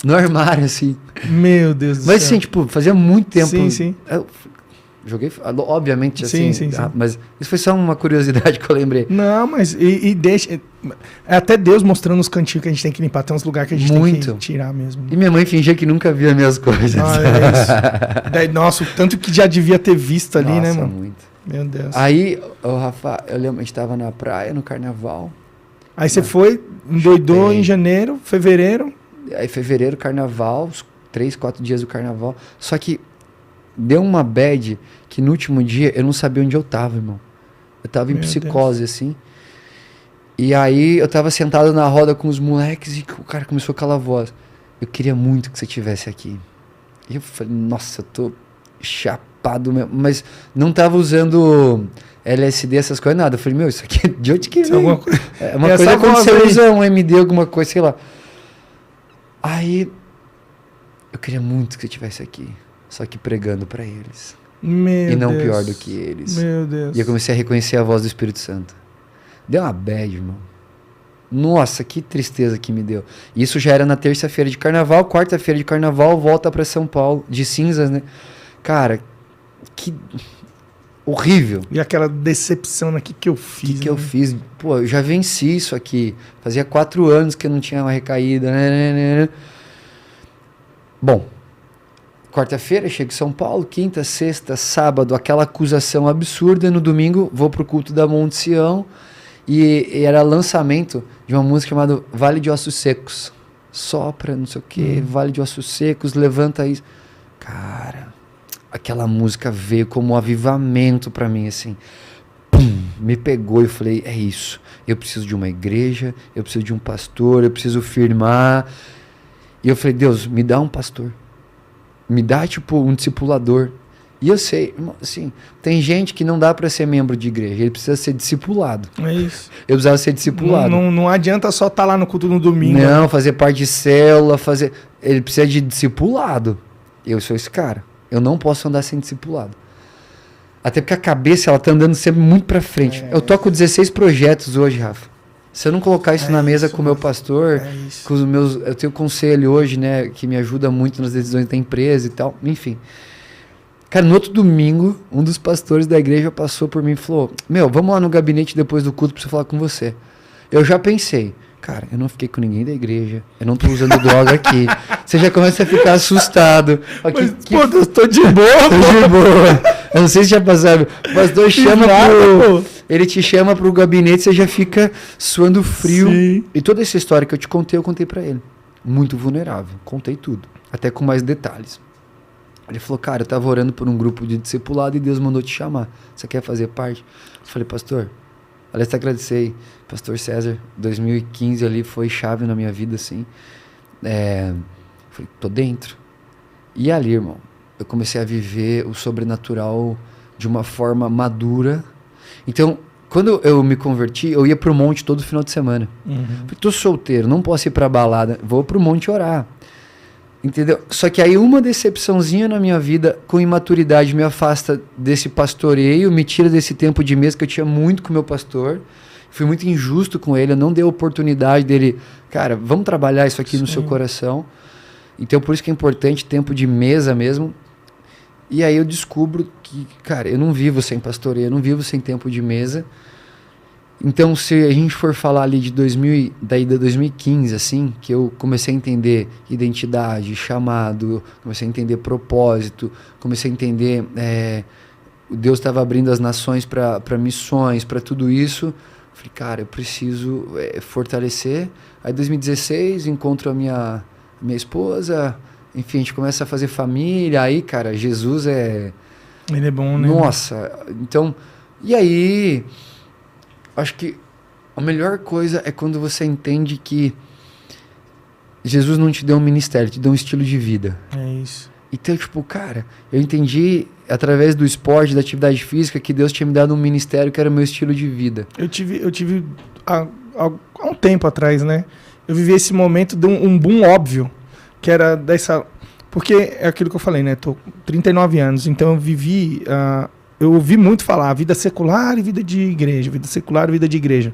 No armário, assim. Meu Deus do Mas céu. assim, tipo, fazia muito tempo. Sim. Eu joguei, obviamente, assim. Sim. Mas isso foi só uma curiosidade que eu lembrei. Não, mas e deixa... É até Deus mostrando os cantinhos que a gente tem que limpar. Tem uns lugares que a gente tem que tirar mesmo. E minha mãe fingia que nunca via minhas coisas. É isso. Daí, nossa, o tanto que já devia ter visto ali, nossa, né, mano? Muito. Meu Deus. Aí, Rafa, eu lembro, a gente tava na praia, no carnaval. Aí você foi, endoidou em janeiro, fevereiro. Aí fevereiro, carnaval, os 3, 4 dias do carnaval. Só que deu uma bad que no último dia eu não sabia onde eu tava, irmão. Eu tava em psicose, assim. E aí eu tava sentado na roda com os moleques e o cara começou a calar a voz. Eu queria muito que você estivesse aqui. E eu falei, nossa, eu tô chapado mesmo. Mas não tava usando LSD, essas coisas, nada. Eu falei, meu, isso aqui é de onde que vem? É uma coisa quando você usa um MD, alguma coisa, sei lá. Aí, eu queria muito que você estivesse aqui, só que pregando pra eles. Meu e não Deus. pior do que eles. Meu Deus. E eu comecei a reconhecer a voz do Espírito Santo. Deu uma bad, irmão. Nossa, que tristeza que me deu. Isso já era na terça-feira de carnaval, quarta-feira de carnaval, volta pra São Paulo, de cinzas, né? Cara, que horrível. E aquela decepção aqui que eu fiz. Que eu fiz? Pô, eu já venci isso aqui. Fazia 4 anos que eu não tinha uma recaída. Bom, quarta-feira chego em São Paulo, quinta, sexta, sábado, aquela acusação absurda. No domingo vou pro culto da Monte Sião e era lançamento de uma música chamada Vale de Ossos Secos. Sopra, não sei o que, Vale de Ossos Secos, levanta isso. Cara, aquela música veio como um avivamento pra mim, assim. Pum, me pegou e eu falei, é isso. Eu preciso de uma igreja, eu preciso de um pastor, eu preciso firmar. E eu falei, Deus, me dá um pastor. Me dá, tipo, um discipulador. E eu sei, assim, tem gente que não dá pra ser membro de igreja, ele precisa ser discipulado. É isso. Eu precisava ser discipulado. Não adianta só estar lá no culto no domingo. Não, fazer parte de célula, fazer... Ele precisa de discipulado. Eu sou esse cara. Eu não posso andar sem discipulado. Até porque a cabeça, ela tá andando sempre muito pra frente. Eu toco 16 projetos hoje, Rafa. Se eu não colocar isso na mesa com o meu pastor, com os meus... Eu tenho conselho hoje, né, que me ajuda muito nas decisões da empresa e tal. Enfim. Cara, no outro domingo, um dos pastores da igreja passou por mim e falou, meu, vamos lá no gabinete depois do culto pra eu falar com você. Eu já pensei, cara, eu não fiquei com ninguém da igreja, eu não tô usando droga aqui. Você já começa a ficar assustado. Mas, pô, eu tô de boa, tô de boa. Eu não sei se já passaram. O pastor chama ele te chama pro gabinete, você já fica suando frio. Sim. E toda essa história que eu contei pra ele. Muito vulnerável. Contei tudo. Até com mais detalhes. Ele falou, cara, eu tava orando por um grupo de discipulado e Deus mandou te chamar. Você quer fazer parte? Eu falei, pastor, aliás, te agradeci. Pastor César, 2015 ali foi chave na minha vida, assim. Falei, tô dentro. E ali, irmão, eu comecei a viver o sobrenatural de uma forma madura. Então, quando eu me converti, eu ia pro monte todo final de semana. Falei, tô solteiro, não posso ir pra balada, vou pro monte orar. Entendeu? Só que aí uma decepçãozinha na minha vida, com imaturidade, me afasta desse pastoreio, me tira desse tempo de mesa que eu tinha muito com o meu pastor. Fui muito injusto com ele, eu não dei a oportunidade dele, cara, vamos trabalhar isso aqui no seu coração. Então por isso que é importante tempo de mesa mesmo. E aí eu descubro que, cara, eu não vivo sem pastoreio, eu não vivo sem tempo de mesa. Então, se a gente for falar ali de 2015, assim, que eu comecei a entender identidade, chamado, comecei a entender propósito, comecei a entender Deus estava abrindo as nações para missões, para tudo isso. Falei, cara, eu preciso fortalecer. Aí, 2016, encontro a minha esposa, enfim, a gente começa a fazer família. Aí, cara, Jesus Ele é bom, né? Nossa, então, e aí... Acho que a melhor coisa é quando você entende que Jesus não te deu um ministério, te deu um estilo de vida. É isso. Então, tipo, cara, eu entendi através do esporte, da atividade física, que Deus tinha me dado um ministério que era o meu estilo de vida. Eu tive há um tempo atrás, né? Eu vivi esse momento de um boom óbvio, que era dessa... Porque é aquilo que eu falei, né? Tô 39 anos, então eu vivi eu ouvi muito falar vida secular e vida de igreja, vida secular e vida de igreja.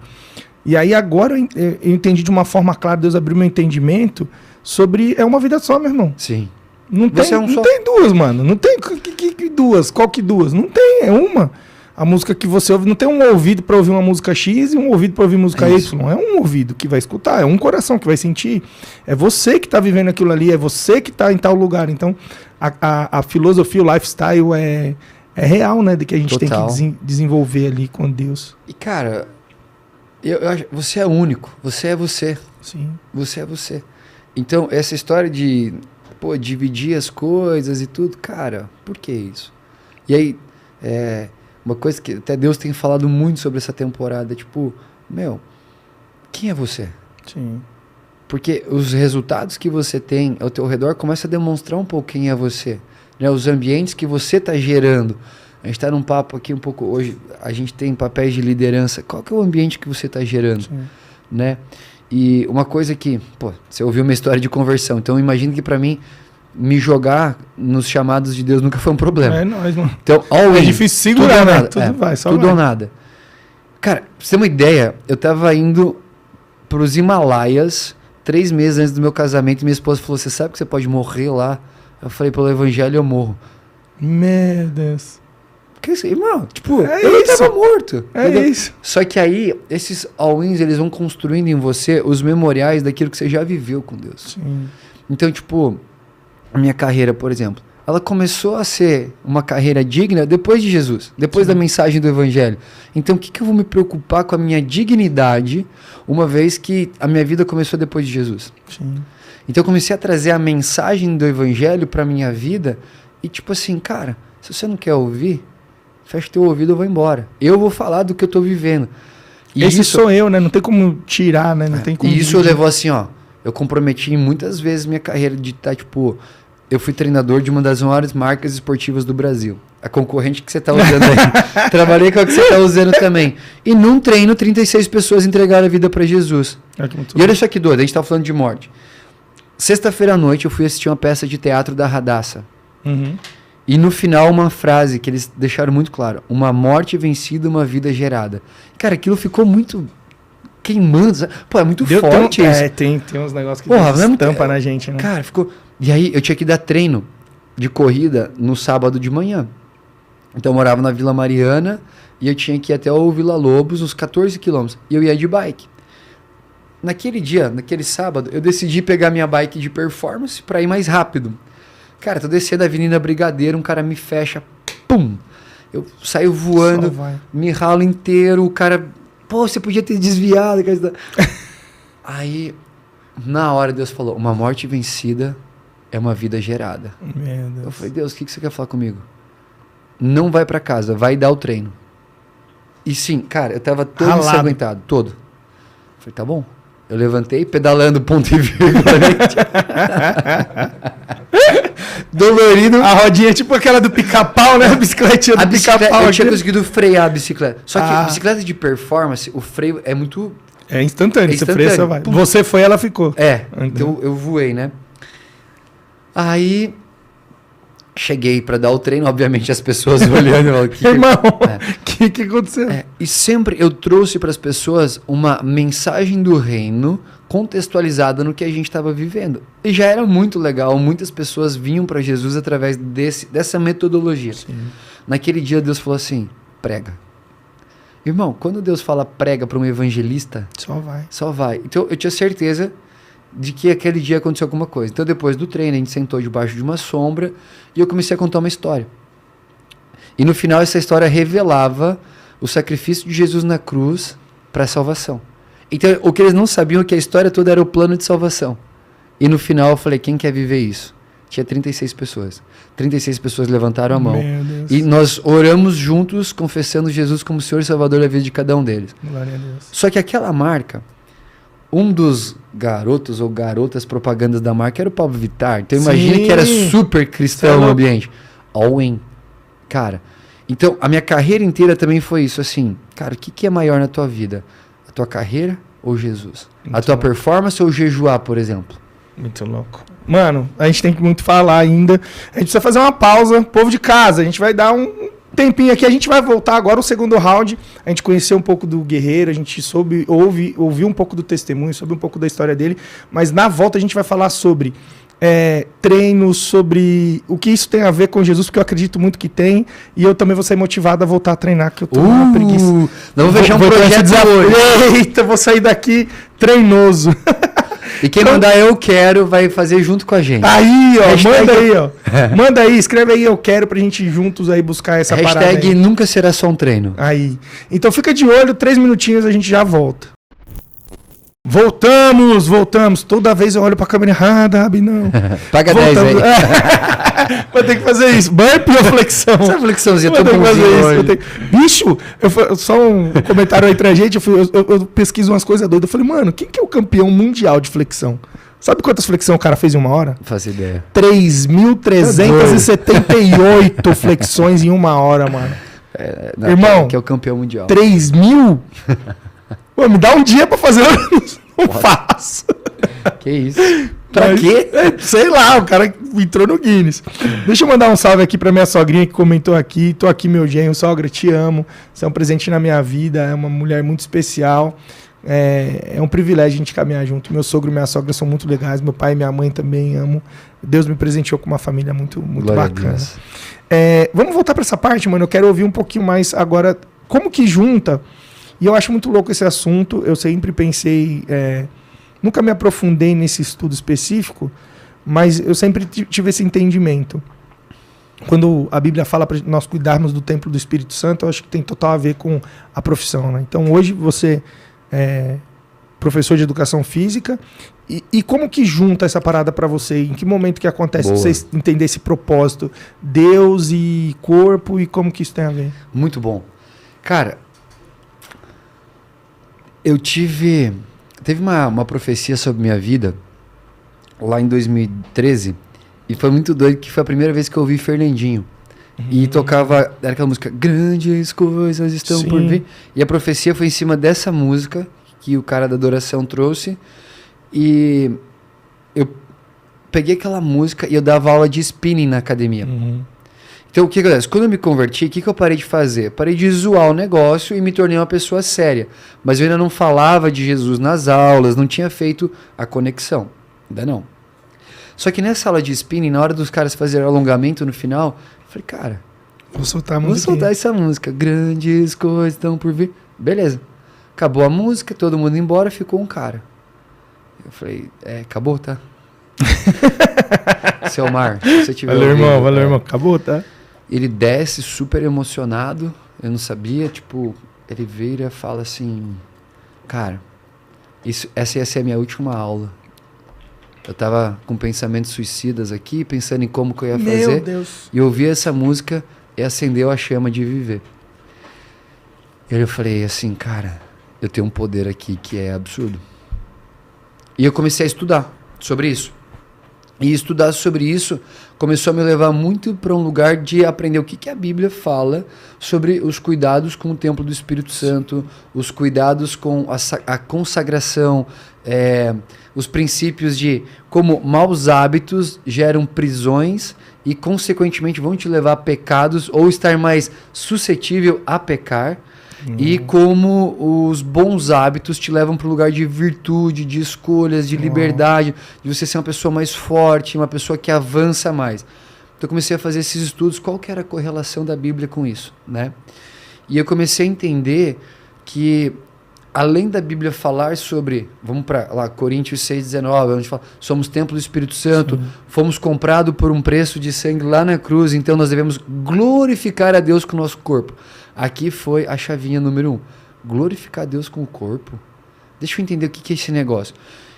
E aí agora eu entendi de uma forma clara, Deus abriu meu entendimento sobre é uma vida só, meu irmão. Sim. Não tem duas, mano. Não tem que duas. Qual que duas? Não tem, é uma. A música que você ouve, não tem um ouvido para ouvir uma música X e um ouvido para ouvir música Y. É um ouvido que vai escutar, é um coração que vai sentir. É você que tá vivendo aquilo ali, é você que tá em tal lugar. Então, a filosofia, o lifestyle é real, né? De que a gente Total. tem que desenvolver ali com Deus. E, cara, eu acho, você é único. Você é você. Sim. Você é você. Então, essa história de dividir as coisas e tudo, cara, por que isso? E aí, uma coisa que até Deus tem falado muito sobre essa temporada, tipo, quem é você? Sim. Porque os resultados que você tem ao teu redor começam a demonstrar um pouco quem é você, né? Os ambientes que você está gerando. A gente está num papo aqui um pouco hoje, a gente tem papéis de liderança. Qual que é o ambiente que você está gerando? Sim. Né? E uma coisa que, você ouviu uma história de conversão, então imagino que para mim, me jogar nos chamados de Deus nunca foi um problema. É nóis, mano. Então, é difícil segurar, né? Tudo vai, só tudo vai. ou nada. Cara, pra você ter uma ideia, eu tava indo pros Himalaias 3 meses antes do meu casamento e minha esposa falou, você sabe que você pode morrer lá? Eu falei, pelo evangelho eu morro. Meu Deus. Que isso, irmão? Tipo, É eu isso. tava morto. É entendeu? isso. Só que aí, esses all-ins, eles vão construindo em você os memoriais daquilo que você já viveu com Deus. Sim. Então, tipo, a minha carreira, por exemplo, ela começou a ser uma carreira digna depois de Jesus, depois da mensagem do evangelho. Então, o que eu vou me preocupar com a minha dignidade, uma vez que a minha vida começou depois de Jesus? Sim. Então, eu comecei a trazer a mensagem do evangelho para minha vida e, tipo assim, cara, se você não quer ouvir, fecha teu ouvido, eu vou embora. Eu vou falar do que eu tô vivendo. E Esse isso, sou eu, né? Não tem como tirar, né? Não tem como. e isso levou assim, ó. Eu comprometi muitas vezes minha carreira de estar, tipo... Eu fui treinador de uma das maiores marcas esportivas do Brasil. A concorrente que você tá usando aí. Trabalhei com a que você tá usando também. E num treino, 36 pessoas entregaram a vida para Jesus. E olha só que doido, a gente tá falando de morte. Sexta-feira à noite eu fui assistir uma peça de teatro da Radassa. Uhum. E no final uma frase que eles deixaram muito claro. Uma morte vencida, uma vida gerada. Cara, aquilo ficou muito... queimando, sabe? Pô, é muito forte isso. Tem uns negócios que tampa na gente, né? Cara, ficou... E aí eu tinha que dar treino de corrida no sábado de manhã. Então eu morava na Vila Mariana e eu tinha que ir até o Vila Lobos, uns 14 quilômetros. E eu ia de bike. Naquele dia, naquele sábado, eu decidi pegar minha bike de performance pra ir mais rápido. Cara, tô descendo a Avenida Brigadeiro, um cara me fecha, pum! Eu saio voando, me ralo inteiro, o cara... Pô, você podia ter desviado. Aí, na hora, Deus falou, uma morte vencida é uma vida gerada. Meu Deus. Eu falei, Deus, o que você quer falar comigo? Não vai pra casa, vai dar o treino. E sim, cara, eu tava todo ensanguentado, todo. Eu falei, tá bom. Eu levantei, pedalando ponto e vírgula. Dolorido. A rodinha é tipo aquela do pica-pau, né? A bicicletinha do pica-pau. Eu tinha conseguido frear a bicicleta. Só que a bicicleta de performance, o freio é muito... É instantâneo. Você freia, você vai. Você foi, ela ficou. Então eu voei, né? Aí... cheguei pra dar o treino, obviamente as pessoas olhando. Irmão, o que aconteceu? E sempre eu trouxe para as pessoas uma mensagem do reino contextualizada no que a gente estava vivendo. E já era muito legal, muitas pessoas vinham para Jesus através dessa metodologia. Sim. Naquele dia Deus falou assim, prega. Irmão, quando Deus fala prega para um evangelista... Só vai. Então eu tinha certeza de que aquele dia aconteceu alguma coisa. Então depois do treino a gente sentou debaixo de uma sombra e eu comecei a contar uma história. E no final essa história revelava o sacrifício de Jesus na cruz para a salvação. Então o que eles não sabiam é que a história toda era o plano de salvação. E no final eu falei, quem quer viver isso? Tinha 36 pessoas. 36 pessoas levantaram a mão. E nós oramos juntos, confessando Jesus como Senhor e Salvador da vida de cada um deles. Glória a Deus. Só que aquela marca, um dos garotos ou garotas propagandas da marca era o Pablo Vittar. Então imagina que era super cristão no ambiente. All in. Cara, então a minha carreira inteira também foi isso, assim. Cara, o que é maior na tua vida? A tua carreira ou Jesus? A tua performance ou jejuar, por exemplo? Muito louco. Mano, a gente tem que muito falar ainda. A gente precisa fazer uma pausa. Povo de casa, a gente vai dar tempinho aqui. A gente vai voltar agora o segundo round. A gente conheceu um pouco do Guerreiro, a gente ouviu um pouco do testemunho, soube um pouco da história dele. Mas na volta a gente vai falar sobre treinos, sobre o que isso tem a ver com Jesus, porque eu acredito muito que tem. E eu também vou sair motivado a voltar a treinar, que eu tô numa preguiça. Não vou fechar um projeto hoje. Eita, vou sair daqui treinoso. E quem mandar eu quero vai fazer junto com a gente. Aí, ó, Hashtag... manda aí, ó. Manda aí, escreve aí, eu quero, pra gente ir juntos aí buscar essa parada aí. Hashtag nunca será só um treino. Aí. Então fica de olho, 3 minutinhos a gente já volta. Voltamos. Toda vez eu olho pra câmera errada, Abi, não. Paga 10 aí. Vou ter que fazer isso. Burpee ou flexão? Essa flexãozinha vou ter que fazer hoje. Bicho, só um comentário aí pra gente. Eu pesquiso umas coisas doidas. Eu falei, mano, quem que é o campeão mundial de flexão? Sabe quantas flexões o cara fez em uma hora? Não faço ideia. 3.378 flexões em uma hora, mano. Irmão, que é o campeão mundial. 3.000? Pô, me dá um dia pra fazer, eu não faço. Que isso? Pra quê? Sei lá, o cara entrou no Guinness. Deixa eu mandar um salve aqui pra minha sogrinha que comentou aqui. Tô aqui, meu genro, sogra, te amo. Você é um presente na minha vida, é uma mulher muito especial. É um privilégio a gente caminhar junto. Meu sogro e minha sogra são muito legais, meu pai e minha mãe também amo. Deus me presenteou com uma família muito bacana. Vamos voltar pra essa parte, mano. Eu quero ouvir um pouquinho mais agora como que junta. E eu acho muito louco esse assunto. Eu sempre pensei... nunca me aprofundei nesse estudo específico, mas eu sempre tive esse entendimento. Quando a Bíblia fala para nós cuidarmos do templo do Espírito Santo, eu acho que tem total a ver com a profissão, né? Então hoje você é professor de educação física. E como que junta essa parada para você? Em que momento que acontece pra você entender esse propósito? Deus e corpo, e como que isso tem a ver? Muito bom. Cara... Teve uma profecia sobre minha vida lá em 2013 e foi muito doido, que foi a primeira vez que eu ouvi Fernandinho. E tocava, era aquela música, grandes coisas estão por vir. E a profecia foi em cima dessa música que o cara da adoração trouxe. E eu peguei aquela música e eu dava aula de spinning na academia. Então, o que acontece? Quando eu me converti, o que eu parei de fazer? Parei de zoar o negócio e me tornei uma pessoa séria. Mas eu ainda não falava de Jesus nas aulas, não tinha feito a conexão. Ainda não. Só que nessa aula de spinning, na hora dos caras fazerem alongamento no final, eu falei, cara, vou soltar essa música. Grandes coisas estão por vir. Beleza. Acabou a música, todo mundo embora, ficou um cara. Eu falei, acabou, tá? Seu Mar, se você tiver valeu, irmão. Acabou, tá? Ele desce super emocionado, eu não sabia, ele vira e fala assim, cara, essa ia ser a minha última aula. Eu tava com pensamentos suicidas aqui, pensando em como que eu ia fazer. Meu Deus. E eu ouvi essa música e acendeu a chama de viver. E eu falei assim, cara, eu tenho um poder aqui que é absurdo. E eu comecei a estudar sobre isso. E estudar sobre isso começou a me levar muito para um lugar de aprender o que a Bíblia fala sobre os cuidados com o templo do Espírito Santo, os cuidados com a consagração, os princípios de como maus hábitos geram prisões e, consequentemente, vão te levar a pecados ou estar mais suscetível a pecar. E como os bons hábitos te levam para o lugar de virtude, de escolhas, de liberdade, de você ser uma pessoa mais forte, uma pessoa que avança mais. Então eu comecei a fazer esses estudos, qual que era a correlação da Bíblia com isso, né? E eu comecei a entender que, além da Bíblia falar sobre, vamos para lá, Coríntios 6,19, onde fala, somos templo do Espírito Santo, fomos comprados por um preço de sangue lá na cruz, então nós devemos glorificar a Deus com o nosso corpo. Aqui foi a chavinha número 1. Glorificar a Deus com o corpo. Deixa eu entender o que é esse negócio.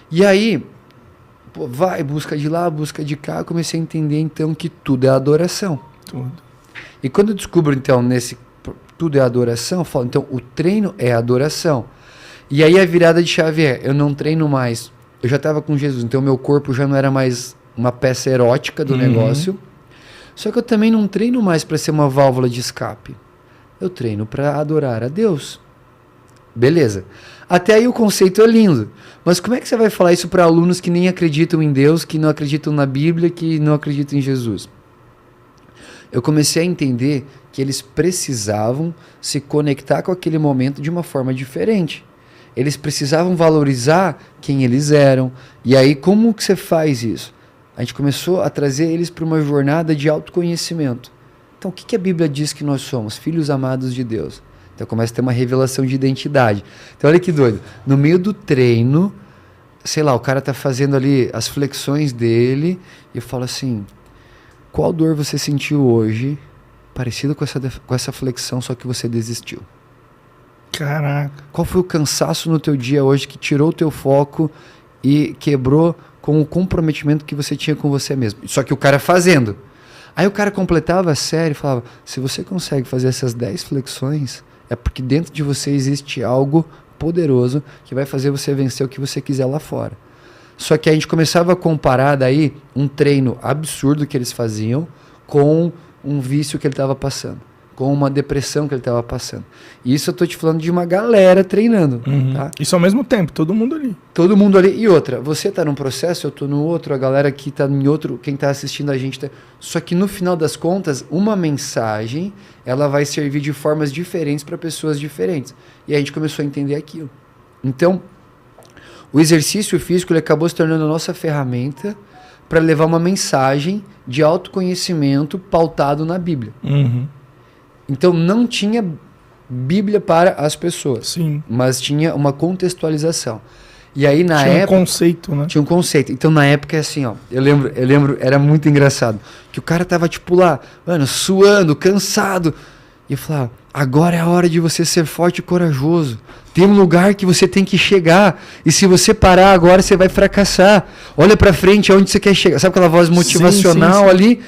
E aí, busca de lá, busca de cá. Eu comecei a entender, então, que tudo é adoração. Tudo. E quando eu descubro, então, tudo é adoração, eu falo, então, o treino é adoração. E aí a virada de chave eu não treino mais. Eu já estava com Jesus, então meu corpo já não era mais uma peça erótica do negócio. Só que eu também não treino mais para ser uma válvula de escape. Eu treino para adorar a Deus. Beleza. Até aí o conceito é lindo. Mas como é que você vai falar isso para alunos que nem acreditam em Deus, que não acreditam na Bíblia, que não acreditam em Jesus? eu comecei a entender que eles precisavam se conectar com aquele momento de uma forma diferente. Eles precisavam valorizar quem eles eram. E aí, como que você faz isso? A gente começou a trazer eles para uma jornada de autoconhecimento. Então, o que a Bíblia diz que nós somos? Filhos amados de Deus. Então, começa a ter uma revelação de identidade. Então, olha que doido. No meio do treino, sei lá, o cara tá fazendo ali as flexões dele e eu falo assim, qual dor você sentiu hoje parecido com essa flexão, só que você desistiu? Caraca. Qual foi o cansaço no teu dia hoje que tirou o teu foco e quebrou com o comprometimento que você tinha com você mesmo? Só que o cara fazendo. Aí o cara completava a série e falava, se você consegue fazer essas 10 flexões, é porque dentro de você existe algo poderoso que vai fazer você vencer o que você quiser lá fora. Só que a gente começava a comparar daí um treino absurdo que eles faziam com um vício que ele estava passando, com uma depressão que ele estava passando. E isso eu tô te falando de uma galera treinando. Tá? Isso ao mesmo tempo, todo mundo ali. Todo mundo ali. E outra, você tá num processo, eu tô no outro, a galera que tá em outro, quem tá assistindo a gente tá... Só que no final das contas, uma mensagem, ela vai servir de formas diferentes para pessoas diferentes. E a gente começou a entender aquilo. Então, o exercício físico ele acabou se tornando a nossa ferramenta para levar uma mensagem de autoconhecimento pautado na Bíblia. Então, não tinha Bíblia para as pessoas. Sim. Mas tinha uma contextualização. E aí, na época... Tinha um conceito, né? Tinha um conceito. Então, na época, é assim, ó. Eu lembro, era muito engraçado. Que o cara tava, tipo, lá, mano, suando, cansado. E eu falava, agora é a hora de você ser forte e corajoso. Tem um lugar que você tem que chegar. E se você parar agora, você vai fracassar. Olha pra frente, aonde você quer chegar. Sabe aquela voz motivacional sim. ali?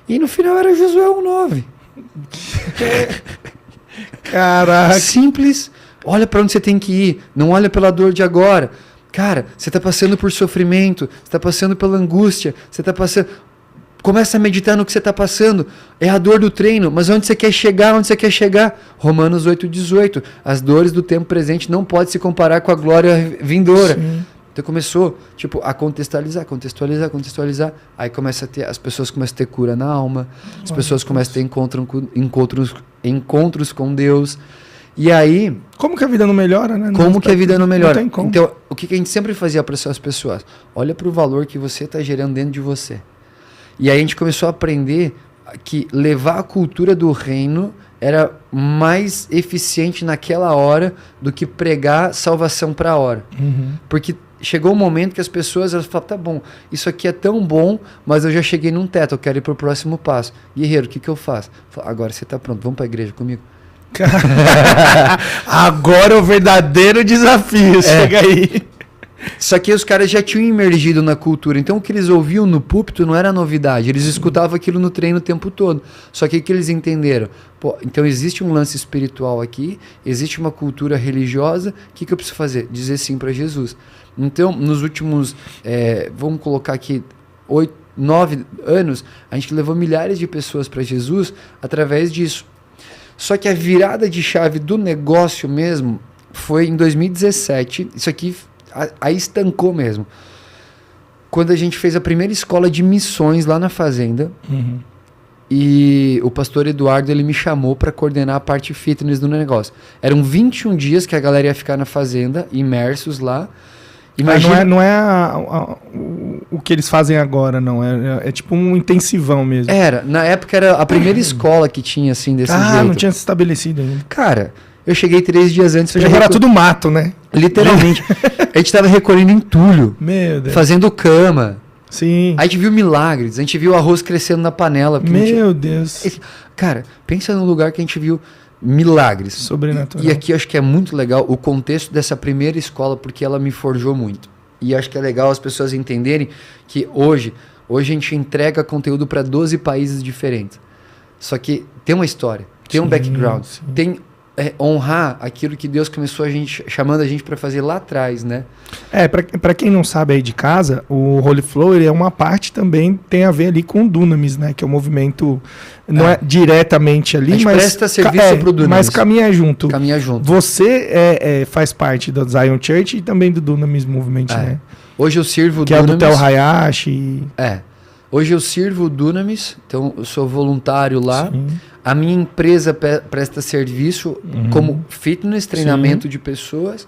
E no final era Josué 1:9. Caraca. Simples. Olha para onde você tem que ir. Não olha pela dor de agora. Cara, você está passando por sofrimento. Você está passando pela angústia. Você está passando... Começa a meditar no que você está passando. É a dor do treino. Mas onde você quer chegar? Onde você quer chegar? Romanos 8:18. As dores do tempo presente não podem se comparar com a glória vindoura. Sim. Então começou, tipo, a contextualizar. Aí começa a ter, as pessoas começam a ter cura na alma. As pessoas começam a ter encontros com Deus. E aí... Como que a vida não melhora, né? Como que a vida não melhora? Não tem como. Então, o que a gente sempre fazia para essas pessoas? Olha para o valor que você está gerando dentro de você. E aí a gente começou a aprender que levar a cultura do reino era mais eficiente naquela hora do que pregar salvação para a hora. Porque chegou um momento que as pessoas elas falam, tá bom, isso aqui é tão bom, mas eu já cheguei num teto, eu quero ir para o próximo passo. Guerreiro, o que eu faço? Falo, agora você está pronto, vamos para a igreja comigo? Agora é o verdadeiro desafio, chega aí. Só que os caras já tinham imergido na cultura, então o que eles ouviam no púlpito não era novidade, eles escutavam aquilo no treino o tempo todo. Só que o que eles entenderam? Pô, então existe um lance espiritual aqui, existe uma cultura religiosa, o que eu preciso fazer? Dizer sim para Jesus. Então, nos últimos, vamos colocar aqui, 9 anos, a gente levou milhares de pessoas para Jesus através disso. Só que a virada de chave do negócio mesmo foi em 2017, isso aqui aí estancou mesmo. Quando a gente fez a primeira escola de missões lá na fazenda, e o pastor Eduardo ele me chamou para coordenar a parte fitness do negócio. Eram 21 dias que a galera ia ficar na fazenda, imersos lá. Imagina... Não é o que eles fazem agora, não. É tipo um intensivão mesmo. Na época era a primeira escola que tinha assim desse jeito. Não tinha se estabelecido ainda. Cara, eu cheguei 3 dias antes. Já era tudo mato, né? Literalmente. A gente tava recolhendo entulho. Meu Deus. Fazendo cama. Sim. A gente viu milagres. A gente viu arroz crescendo na panela. Meu Deus. Cara, pensa num lugar que a gente viu milagres. Sobrenatural. E aqui eu acho que é muito legal o contexto dessa primeira escola, porque ela me forjou muito. E acho que é legal as pessoas entenderem que hoje a gente entrega conteúdo para 12 países diferentes. Só que tem uma história, tem um background, tem honrar aquilo que Deus começou chamando a gente para fazer lá atrás, né? Para quem não sabe aí de casa, o Holy Flow ele é uma parte também, tem a ver ali com o Dunamis, né? Que é um movimento, não é diretamente ali, mas presta serviço pro Dunamis. Mas caminha junto. Caminha junto. Você faz parte da Zion Church e também do Dunamis Movement, né? Hoje eu sirvo o Dunamis. Que é do Tel Hayashi. Hoje eu sirvo o Dunamis, então eu sou voluntário lá. Sim. A minha empresa presta serviço como fitness, treinamento de pessoas.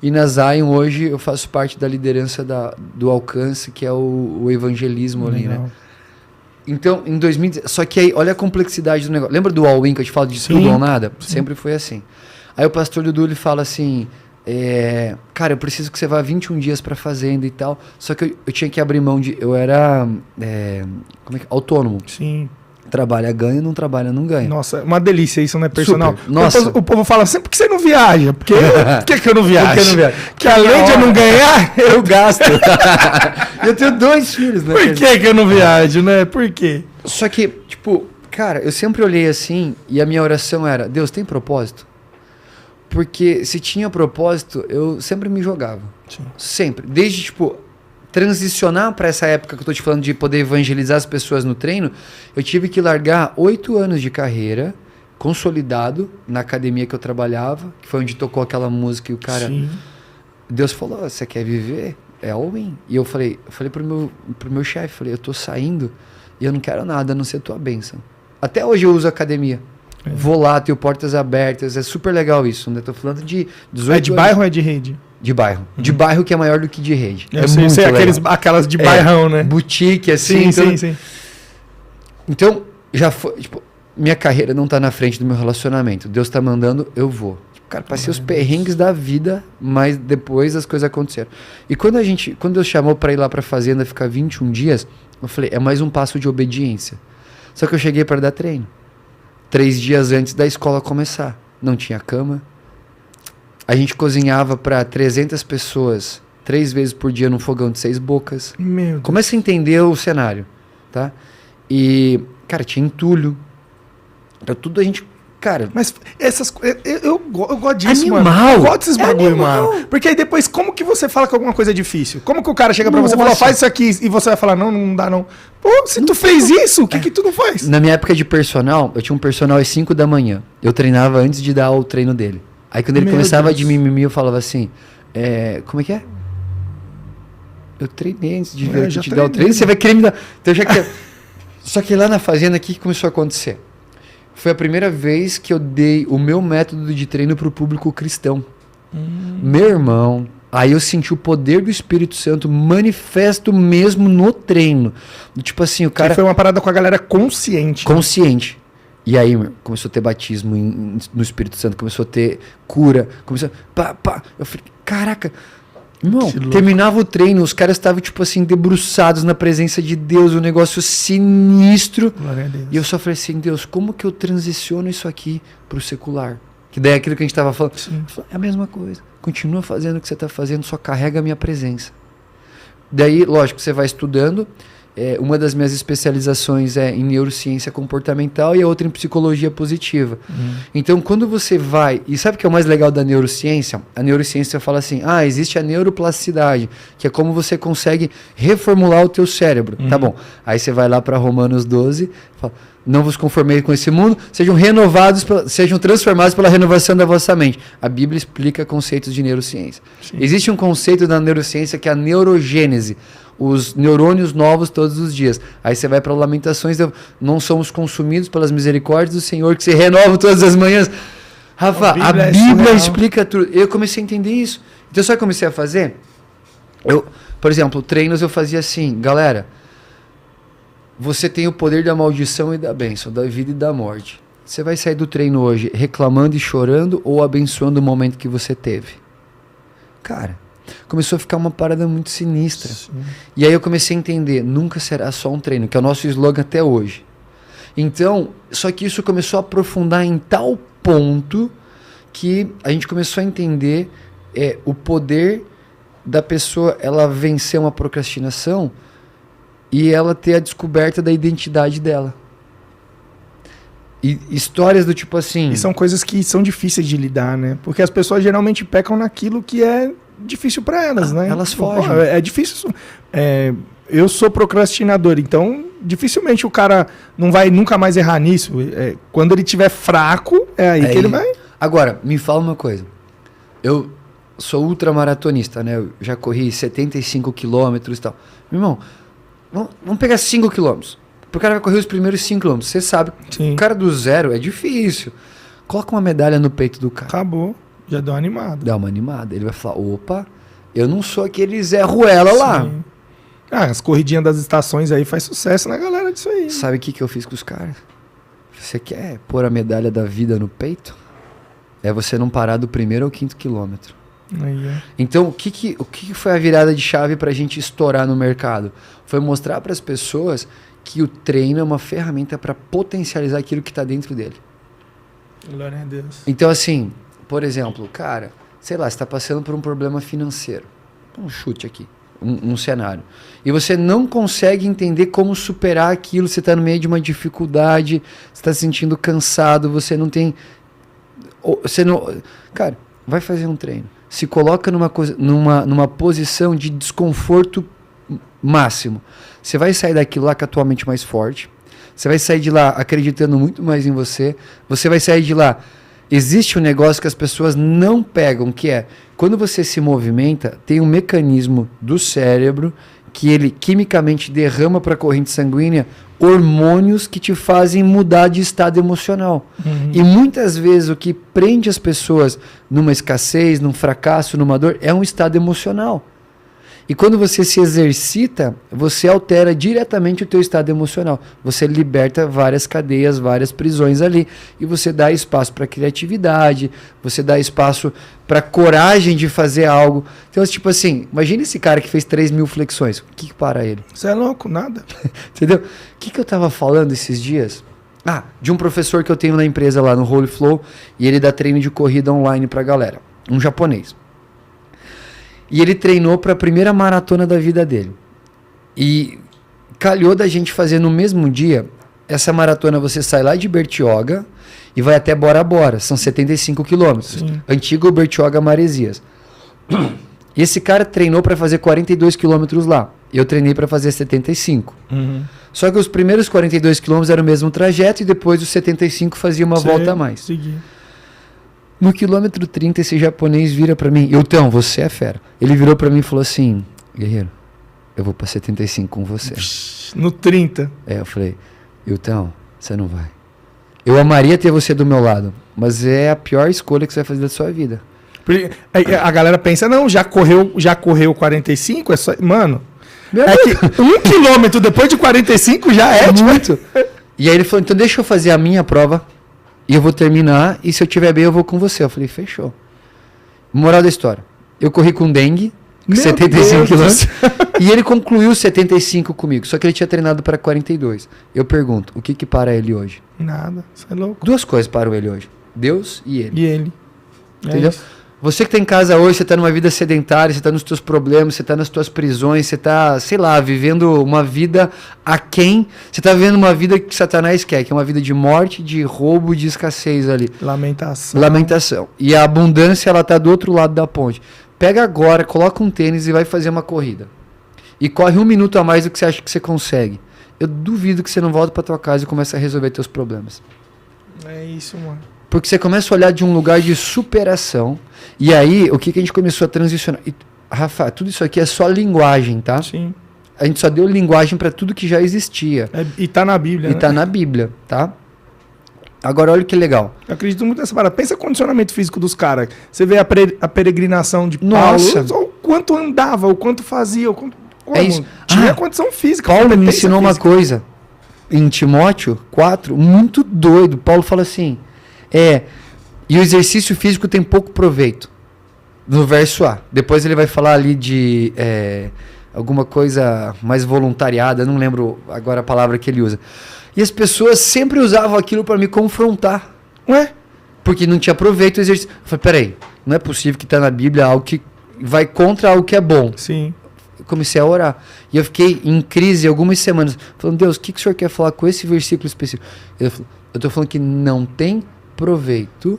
E na Zion hoje eu faço parte da liderança do alcance, que é o evangelismo ali, né? Então, em 2010... Só que aí, olha a complexidade do negócio. Lembra do all-in que eu te falo de tudo ou nada? Sim. Sempre foi assim. Aí o pastor Dudu, ele fala assim... cara, eu preciso que você vá 21 dias pra fazenda e tal. Só que eu tinha que abrir mão de... Eu era autônomo. Sim. Trabalha, ganha, não trabalha, não ganha. Nossa, uma delícia isso, né, personal? Super. Nossa. O povo fala sempre, por que você não viaja? Por que eu não viajo? Por que eu não viajo? Que além de eu não ganhar, eu gasto. Eu tenho 2 filhos, né? Por que eu não viajo, né? Por quê? Só que, tipo, cara, eu sempre olhei assim e a minha oração era, Deus, tem propósito? Porque se tinha propósito, eu sempre me jogava. Sim. Sempre. Desde, tipo... transicionar para essa época que eu tô te falando de poder evangelizar as pessoas no treino, eu tive que largar 8 anos de carreira, consolidado, na academia que eu trabalhava, que foi onde tocou aquela música e o cara... Sim. Deus falou, você quer viver? É all-in. E eu falei pro meu chefe, falei, eu tô saindo e eu não quero nada a não ser tua bênção. Até hoje eu uso academia. Vou lá, tenho portas abertas, é super legal isso, né? Tô falando de 18 É de bairro ou é de rede? De bairro. De bairro que é maior do que de rede. Sei, aquelas de bairrão, né? Boutique, assim. Sim, sim. Então, já foi... Tipo, minha carreira não tá na frente do meu relacionamento. Deus tá mandando, eu vou. Cara, passei os perrengues da vida, mas depois as coisas aconteceram. E quando Deus chamou pra ir lá pra fazenda ficar 21 dias, eu falei, é mais um passo de obediência. Só que eu cheguei pra dar treino. 3 dias antes da escola começar. Não tinha cama. A gente cozinhava para 300 pessoas 3 vezes por dia num fogão de 6 bocas. Meu Deus. Começa a entender o cenário, tá? E, cara, tinha entulho. Era tudo a gente... Cara... Mas essas coisas... Eu gosto disso, animal. Mano. Eu gosto desses bagulho, mano. Porque aí depois, como que você fala que alguma coisa é difícil? Como que o cara chega pra você e fala, faz isso aqui, e você vai falar, não dá não. Pô, se tu fez isso, o que tu não faz? Na minha época de personal, eu tinha um personal às 5 da manhã. Eu treinava antes de dar o treino dele. Aí quando ele começava de mimimi, eu falava assim, como é que é? Eu treinei antes de ver te dar o treino, você vai querer me dar... Então, já que... Só que lá na fazenda, o que começou a acontecer? Foi a primeira vez que eu dei o meu método de treino para o público cristão. Meu irmão, aí eu senti o poder do Espírito Santo manifesto mesmo no treino. Tipo assim, o cara... Foi uma parada com a galera consciente. Consciente. Né? E aí começou a ter batismo no Espírito Santo, começou a ter cura, começou... Eu falei, caraca... Irmão, terminava o treino, os caras estavam, tipo assim, debruçados na presença de Deus, um negócio sinistro. E eu só falei assim, Deus, como que eu transiciono isso aqui pro secular? Que daí é aquilo que a gente estava falando. É a mesma coisa. Continua fazendo o que você está fazendo, só carrega a minha presença. Daí, lógico, você vai estudando. Uma das minhas especializações é em neurociência comportamental e a outra em psicologia positiva. Então, quando você vai... E sabe o que é o mais legal da neurociência? A neurociência fala assim, existe a neuroplasticidade, que é como você consegue reformular o teu cérebro. Tá bom. Aí você vai lá para Romanos 12, fala, não vos conformeis com esse mundo, sejam transformados pela renovação da vossa mente. A Bíblia explica conceitos de neurociência. Sim. Existe um conceito da neurociência que é a neurogênese. Os neurônios novos todos os dias. Aí você vai para Lamentações, não somos consumidos pelas misericórdias do Senhor, que se renova todas as manhãs. Rafa, a Bíblia explica tudo. Eu comecei a entender isso. Então, sabe o que eu comecei a fazer? Por exemplo, treinos eu fazia assim, galera, você tem o poder da maldição e da bênção, da vida e da morte. Você vai sair do treino hoje reclamando e chorando ou abençoando o momento que você teve? Cara... Começou a ficar uma parada muito sinistra. Sim. E aí eu comecei a entender, nunca será só um treino, que é o nosso slogan até hoje. Então, só que isso começou a aprofundar em tal ponto que a gente começou a entender o poder da pessoa, ela vencer uma procrastinação e ela ter a descoberta da identidade dela. E histórias do tipo assim... E são coisas que são difíceis de lidar, né? Porque as pessoas geralmente pecam naquilo que é difícil para elas, né? Elas fogem. É difícil. Eu sou procrastinador, então dificilmente o cara não vai nunca mais errar nisso. Quando ele estiver fraco, é aí que ele vai... Agora, me fala uma coisa. Eu sou ultramaratonista, né? Eu já corri 75 quilômetros e tal. Meu irmão, Vamos pegar 5 quilômetros. O cara vai correr os primeiros 5 quilômetros. Você sabe, Sim. o cara do zero é difícil. Coloca uma medalha no peito do cara. Acabou. Já deu uma animada. Dá uma animada. Ele vai falar, opa, eu não sou aquele Zé Ruela lá. Sim. As corridinhas das estações aí faz sucesso na galera disso aí. Sabe o que eu fiz com os caras? Você quer pôr a medalha da vida no peito? É você não parar do primeiro ao 5º quilômetro. Aí, Então, o que foi a virada de chave para a gente estourar no mercado? Foi mostrar para as pessoas que o treino é uma ferramenta para potencializar aquilo que está dentro dele. Glória a Deus. Então, assim, por exemplo, cara, sei lá, você está passando por um problema financeiro. Um chute aqui, um cenário. E você não consegue entender como superar aquilo, você está no meio de uma dificuldade, você está se sentindo cansado, você não tem... Cara, vai fazer um treino. Se coloca numa posição de desconforto máximo. Você vai sair daquilo lá com a tua mente mais forte. Você vai sair de lá acreditando muito mais em você. Você vai sair de lá... Existe um negócio que as pessoas não pegam, que é, quando você se movimenta, tem um mecanismo do cérebro que ele quimicamente derrama para a corrente sanguínea hormônios que te fazem mudar de estado emocional. E muitas vezes o que prende as pessoas numa escassez, num fracasso, numa dor, é um estado emocional. E quando você se exercita, você altera diretamente o teu estado emocional. Você liberta várias cadeias, várias prisões ali. E você dá espaço para criatividade, você dá espaço para coragem de fazer algo. Então, tipo assim, imagina esse cara que fez 3.000 flexões. O que para ele? Você é louco? Nada. Entendeu? O que eu tava falando esses dias? De um professor que eu tenho na empresa lá no Holy Flow. E ele dá treino de corrida online pra galera. Um japonês. E ele treinou para a primeira maratona da vida dele. E calhou da gente fazer no mesmo dia. Essa maratona você sai lá de Bertioga e vai até Bora Bora. São 75 quilômetros. Antigo Bertioga Maresias. E esse cara treinou para fazer 42 quilômetros lá. Eu treinei para fazer 75. Só que os primeiros 42 quilômetros eram o mesmo trajeto e depois os 75 fazia uma volta a mais. Segui. No quilômetro 30, esse japonês vira pra mim. Então, você é fera. Ele virou pra mim e falou assim, guerreiro, eu vou pra 75 com você. No 30. Eu falei, então, você não vai. Eu amaria ter você do meu lado, mas é a pior escolha que você vai fazer da sua vida. A galera pensa, não, já correu 45? É só... Mano, é que 1 quilômetro depois de 45 já é muito. E aí ele falou, então deixa eu fazer a minha prova. E eu vou terminar, e se eu tiver bem, eu vou com você. Eu falei, fechou. Moral da história. Eu corri com dengue, 75 quilômetros, e ele concluiu 75 comigo. Só que ele tinha treinado para 42. Eu pergunto, o que para ele hoje? Nada, você é louco. 2 coisas param ele hoje. Deus e ele. E ele. Entendeu? Você que está em casa hoje, você está numa vida sedentária, você está nos teus problemas, você está nas tuas prisões, você está, sei lá, vivendo uma vida aquém. Você está vivendo uma vida que Satanás quer, que é uma vida de morte, de roubo, de escassez ali. Lamentação. E a abundância, ela está do outro lado da ponte. Pega agora, coloca um tênis e vai fazer uma corrida. E corre 1 minuto a mais do que você acha que você consegue. Eu duvido que você não volta para tua casa e comece a resolver teus problemas. É isso, mano. Porque você começa a olhar de um lugar de superação. E aí, o que a gente começou a transicionar? E, Rafa, tudo isso aqui é só linguagem, tá? Sim. A gente só deu linguagem para tudo que já existia. E tá na Bíblia, né? E tá na Bíblia, tá? Agora, olha que legal. Eu acredito muito nessa parada. Pensa no condicionamento físico dos caras. Você vê a peregrinação de Paulo. Nossa. O quanto andava, o quanto fazia, o quanto... É isso. Tinha condição física. Paulo me ensinou uma coisa. Em Timóteo 4, muito doido. Paulo fala assim... E o exercício físico tem pouco proveito. No verso A. Depois ele vai falar ali de alguma coisa mais voluntariada. Não lembro agora a palavra que ele usa. E as pessoas sempre usavam aquilo para me confrontar. Ué? Porque não tinha proveito o exercício. Eu falei, peraí, não é possível que está na Bíblia algo que vai contra algo que é bom. Sim. Eu comecei a orar. E eu fiquei em crise algumas semanas. Falando, Deus, o que o senhor quer falar com esse versículo específico? Eu estou falando que não tem proveito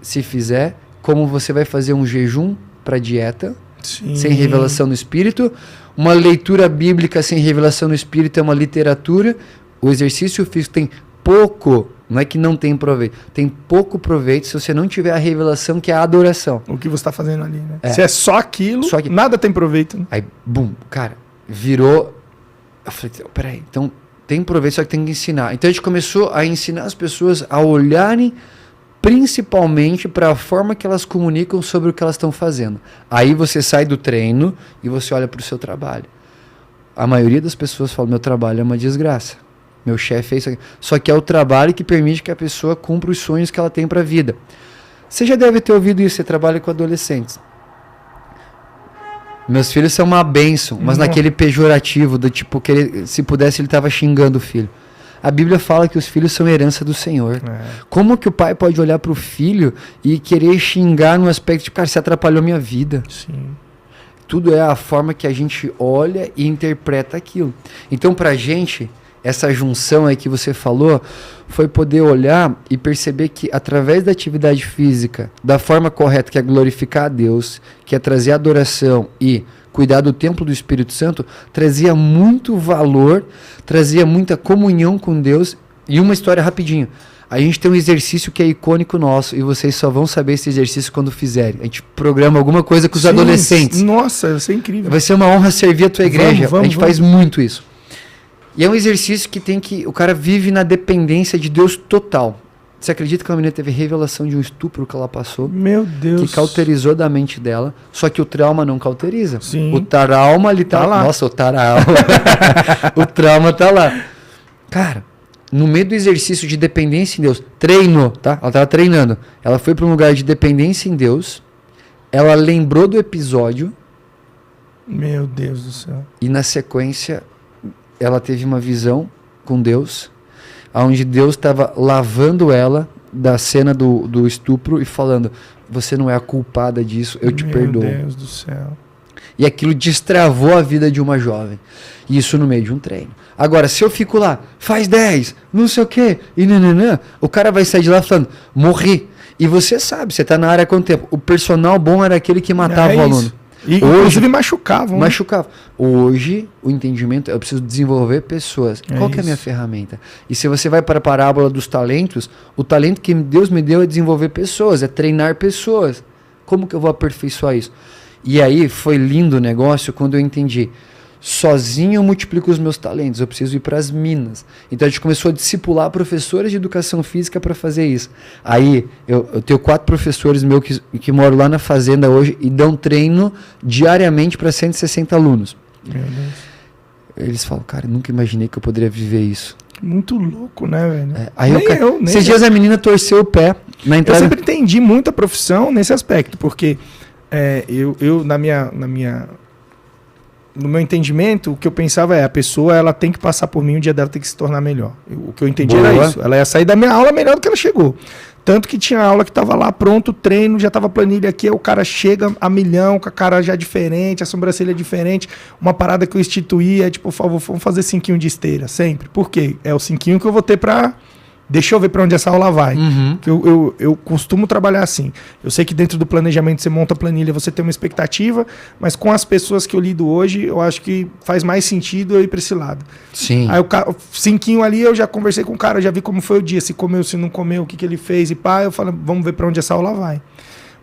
se fizer como você vai fazer um jejum para dieta. Sim. Sem revelação no Espírito, uma leitura bíblica sem revelação no Espírito é uma literatura. O exercício físico tem pouco, não é que não tem proveito, tem pouco proveito se você não tiver a revelação, que é a adoração. O que você está fazendo ali, né? Se é só aquilo, nada tem proveito. Né? Aí, bum, cara, virou Eu falei, peraí, então tem proveito, só que tem que ensinar. Então a gente começou a ensinar as pessoas a olharem principalmente para a forma que elas comunicam sobre o que elas estão fazendo. Aí você sai do treino e você olha para o seu trabalho. A maioria das pessoas fala, meu trabalho é uma desgraça. Meu chefe é isso aqui. Só que é o trabalho que permite que a pessoa cumpra os sonhos que ela tem para a vida. Você já deve ter ouvido isso, você trabalha com adolescentes. Meus filhos são uma bênção, mas naquele pejorativo, do tipo, que ele, se pudesse ele estava xingando o filho. A Bíblia fala que os filhos são herança do Senhor. Como que o pai pode olhar para o filho e querer xingar no aspecto de, cara, você atrapalhou minha vida? Sim. Tudo é a forma que a gente olha e interpreta aquilo. Então, pra gente, essa junção aí que você falou, foi poder olhar e perceber que através da atividade física, da forma correta, que é glorificar a Deus, que é trazer adoração e cuidar do templo do Espírito Santo, trazia muito valor, trazia muita comunhão com Deus. E uma história rapidinho. A gente tem um exercício que é icônico nosso e vocês só vão saber esse exercício quando fizerem. A gente programa alguma coisa com os adolescentes. Nossa, isso é incrível. Vai ser uma honra servir a tua igreja. A gente faz muito isso. E é um exercício que tem que... O cara vive na dependência de Deus total. Você acredita que uma menina teve revelação de um estupro que ela passou? Meu Deus. Que cauterizou da mente dela. Só que o trauma não cauteriza. Sim. O trauma ali tá lá. Nossa, o trauma. O trauma tá lá. Cara, no meio do exercício de dependência em Deus, treinou, tá? Ela tava treinando. Ela foi para um lugar de dependência em Deus. Ela lembrou do episódio. Meu Deus do céu. E na sequência, ela teve uma visão com Deus, onde Deus estava lavando ela da cena do estupro e falando, você não é a culpada disso, eu te perdoo. Meu Deus do céu. E aquilo destravou a vida de uma jovem. Isso no meio de um treino. Agora, se eu fico lá, faz 10, não sei o quê, e nananã, o cara vai sair de lá falando, morri. E você sabe, você está na área há quanto tempo? O personal bom era aquele que matava o aluno. E inclusive machucavam. Machucava. Hoje, o entendimento, eu preciso desenvolver pessoas. Qual que é a minha ferramenta? E se você vai para a parábola dos talentos, o talento que Deus me deu é desenvolver pessoas, é treinar pessoas. Como que eu vou aperfeiçoar isso? E aí foi lindo o negócio quando eu entendi. Sozinho eu multiplico os meus talentos, eu preciso ir para as minas. Então a gente começou a discipular professores de educação física para fazer isso. Aí eu tenho 4 professores meus que moram lá na fazenda hoje e dão treino diariamente para 160 alunos. Meu Deus. Eles falam, cara, eu nunca imaginei que eu poderia viver isso. Muito louco, né, velho? Aí esses dias a menina torceu o pé na entrada. Eu sempre entendi muito a profissão nesse aspecto, porque eu no meu entendimento, o que eu pensava a pessoa ela tem que passar por mim, o dia dela tem que se tornar melhor. O que eu entendi era isso. Ela ia sair da minha aula melhor do que ela chegou. Tanto que tinha aula que estava lá pronto, treino, já estava planilha aqui, aí o cara chega a milhão, com a cara já diferente, a sobrancelha diferente. Uma parada que eu instituí é tipo, por favor, vamos fazer 5 de esteira, sempre. Por quê? É o 5 que eu vou ter pra... Deixa eu ver para onde essa aula vai. Eu costumo trabalhar assim. Eu sei que dentro do planejamento você monta a planilha, você tem uma expectativa, mas com as pessoas que eu lido hoje, eu acho que faz mais sentido eu ir para esse lado. Sim. Aí o 5 ali, eu já conversei com o cara, já vi como foi o dia, se comeu, se não comeu, o que ele fez e pá, eu falo, vamos ver para onde essa aula vai.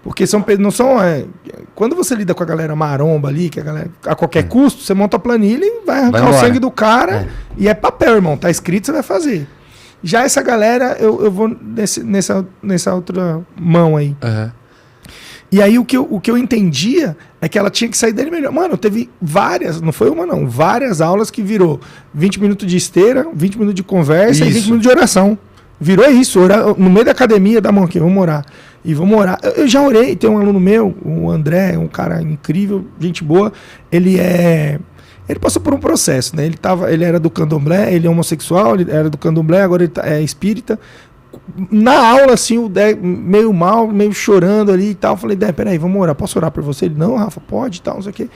Porque não são... quando você lida com a galera maromba ali, que a galera a qualquer custo, você monta a planilha e vai arrancar o sangue do cara e é papel, irmão. Tá escrito, você vai fazer. Já essa galera, eu vou nessa outra mão aí. E aí o que eu entendia é que ela tinha que sair dele melhor. Mano, teve várias, não foi uma não, várias aulas que virou 20 minutos de esteira, 20 minutos de conversa e 20 minutos de oração. Virou isso, no meio da academia, da mão aqui, vamos orar. E vamos orar. Eu já orei, tem um aluno meu, o André, um cara incrível, gente boa, ele passou por um processo, né? Ele era do candomblé, ele é homossexual, ele era do candomblé, agora ele é espírita. Na aula, assim, o Dé meio mal, meio chorando ali e tal. Eu falei, Dé, peraí, vamos orar. Posso orar por você? Ele, não, Rafa, pode e tal, não sei o quê.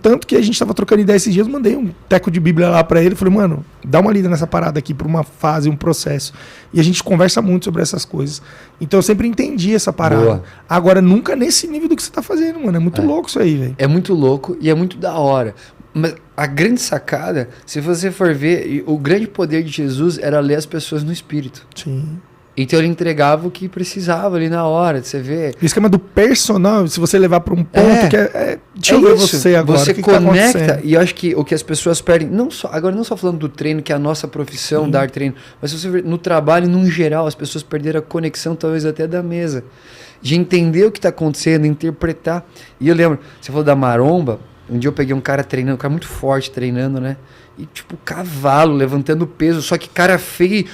Tanto que a gente tava trocando ideia esses dias, mandei um teco de Bíblia lá pra ele. Falei, mano, dá uma lida nessa parada aqui pra uma fase, um processo. E a gente conversa muito sobre essas coisas. Então eu sempre entendi essa parada. Boa. Agora, nunca nesse nível do que você tá fazendo, mano. É muito louco isso aí, velho. É muito louco e é muito da hora. Mas a grande sacada, se você for ver, o grande poder de Jesus era ler as pessoas no espírito. Sim. Então ele entregava o que precisava ali na hora, você vê. O esquema do personal, se você levar para um ponto deixa eu ver você agora. Você o que conecta, que tá e eu acho que o que as pessoas perdem, não só falando do treino, que é a nossa profissão, dar treino, mas se você ver no trabalho, num geral, as pessoas perderam a conexão, talvez até da mesa, de entender o que está acontecendo, interpretar. E eu lembro, você falou da maromba, um dia eu peguei um cara treinando, um cara muito forte treinando, né? E tipo, cavalo, levantando peso, só que cara feio.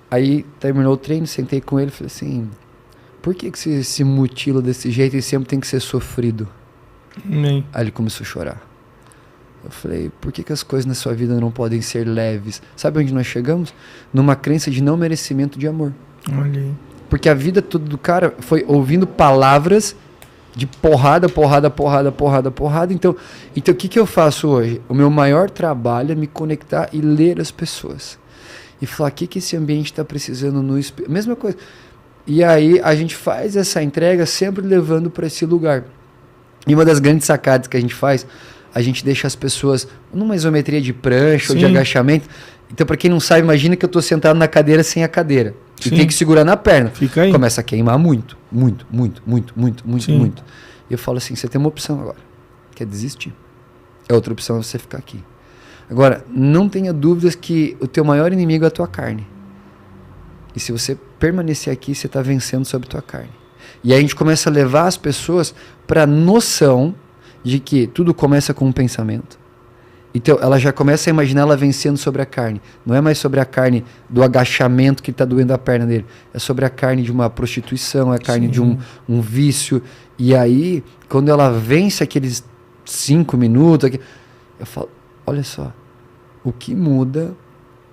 Aí terminou o treino, sentei com ele e falei assim, por que você se mutila desse jeito e sempre tem que ser sofrido? Aí ele começou a chorar. Eu falei, por que as coisas na sua vida não podem ser leves? Sabe onde nós chegamos? Numa crença de não merecimento de amor. Olha aí. Porque a vida toda do cara foi ouvindo palavras de porrada. Então o que eu faço hoje? O meu maior trabalho é me conectar e ler as pessoas. E falar, o que esse ambiente está precisando no espelho. Mesma coisa. E aí a gente faz essa entrega sempre levando para esse lugar. E uma das grandes sacadas que a gente faz, a gente deixa as pessoas numa isometria de prancha ou de agachamento. Então, para quem não sabe, imagina que eu estou sentado na cadeira sem a cadeira. E tem que segurar na perna. Fica aí. Começa a queimar muito. E eu falo assim, você tem uma opção agora. Que é desistir. A outra opção é você ficar aqui. Agora, não tenha dúvidas que o teu maior inimigo é a tua carne. E se você permanecer aqui, você está vencendo sobre a tua carne. E aí a gente começa a levar as pessoas para a noção de que tudo começa com um pensamento. Então, ela já começa a imaginar ela vencendo sobre a carne. Não é mais sobre a carne do agachamento que está doendo a perna dele. É sobre a carne de uma prostituição, é a carne de um vício. E aí, quando ela vence aqueles 5 minutos, eu falo, olha só, o que muda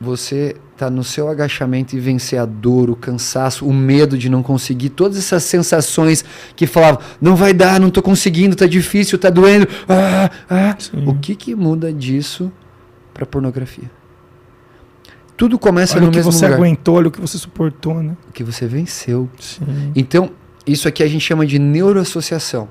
você tá no seu agachamento e vencer a dor, o cansaço, o medo de não conseguir, todas essas sensações que falavam, não vai dar, não tô conseguindo, tá difícil, tá doendo. O que muda disso para pornografia? Tudo começa no mesmo lugar. Olha o que você aguentou, olha o que você suportou, né? O que você venceu. Sim. Então, isso aqui a gente chama de neuroassociação.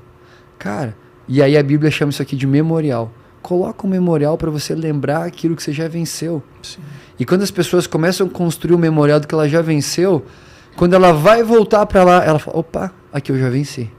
Cara, e aí a Bíblia chama isso aqui de memorial. Coloca um memorial para você lembrar aquilo que você já venceu. Sim. E quando as pessoas começam a construir um memorial do que ela já venceu, quando ela vai voltar para lá, ela fala, opa, aqui eu já venci.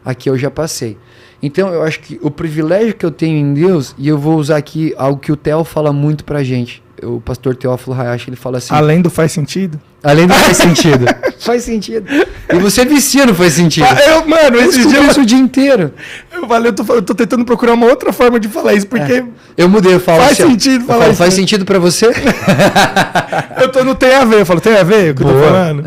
Aqui eu já passei. Então eu acho que o privilégio que eu tenho em Deus, e eu vou usar aqui algo que o Theo fala muito pra gente. O pastor Teófilo Hayashi, ele fala assim... Além do faz sentido? Além do faz sentido. Faz sentido. E você vicia no faz sentido. Mano, esse dia isso o dia inteiro. Eu tô tentando procurar uma outra forma de falar isso, porque... Eu mudei, eu falo faz assim... Sentido falar isso, faz sentido pra você? Eu tô no tem a ver, eu falo, tem a ver o que eu tô falando?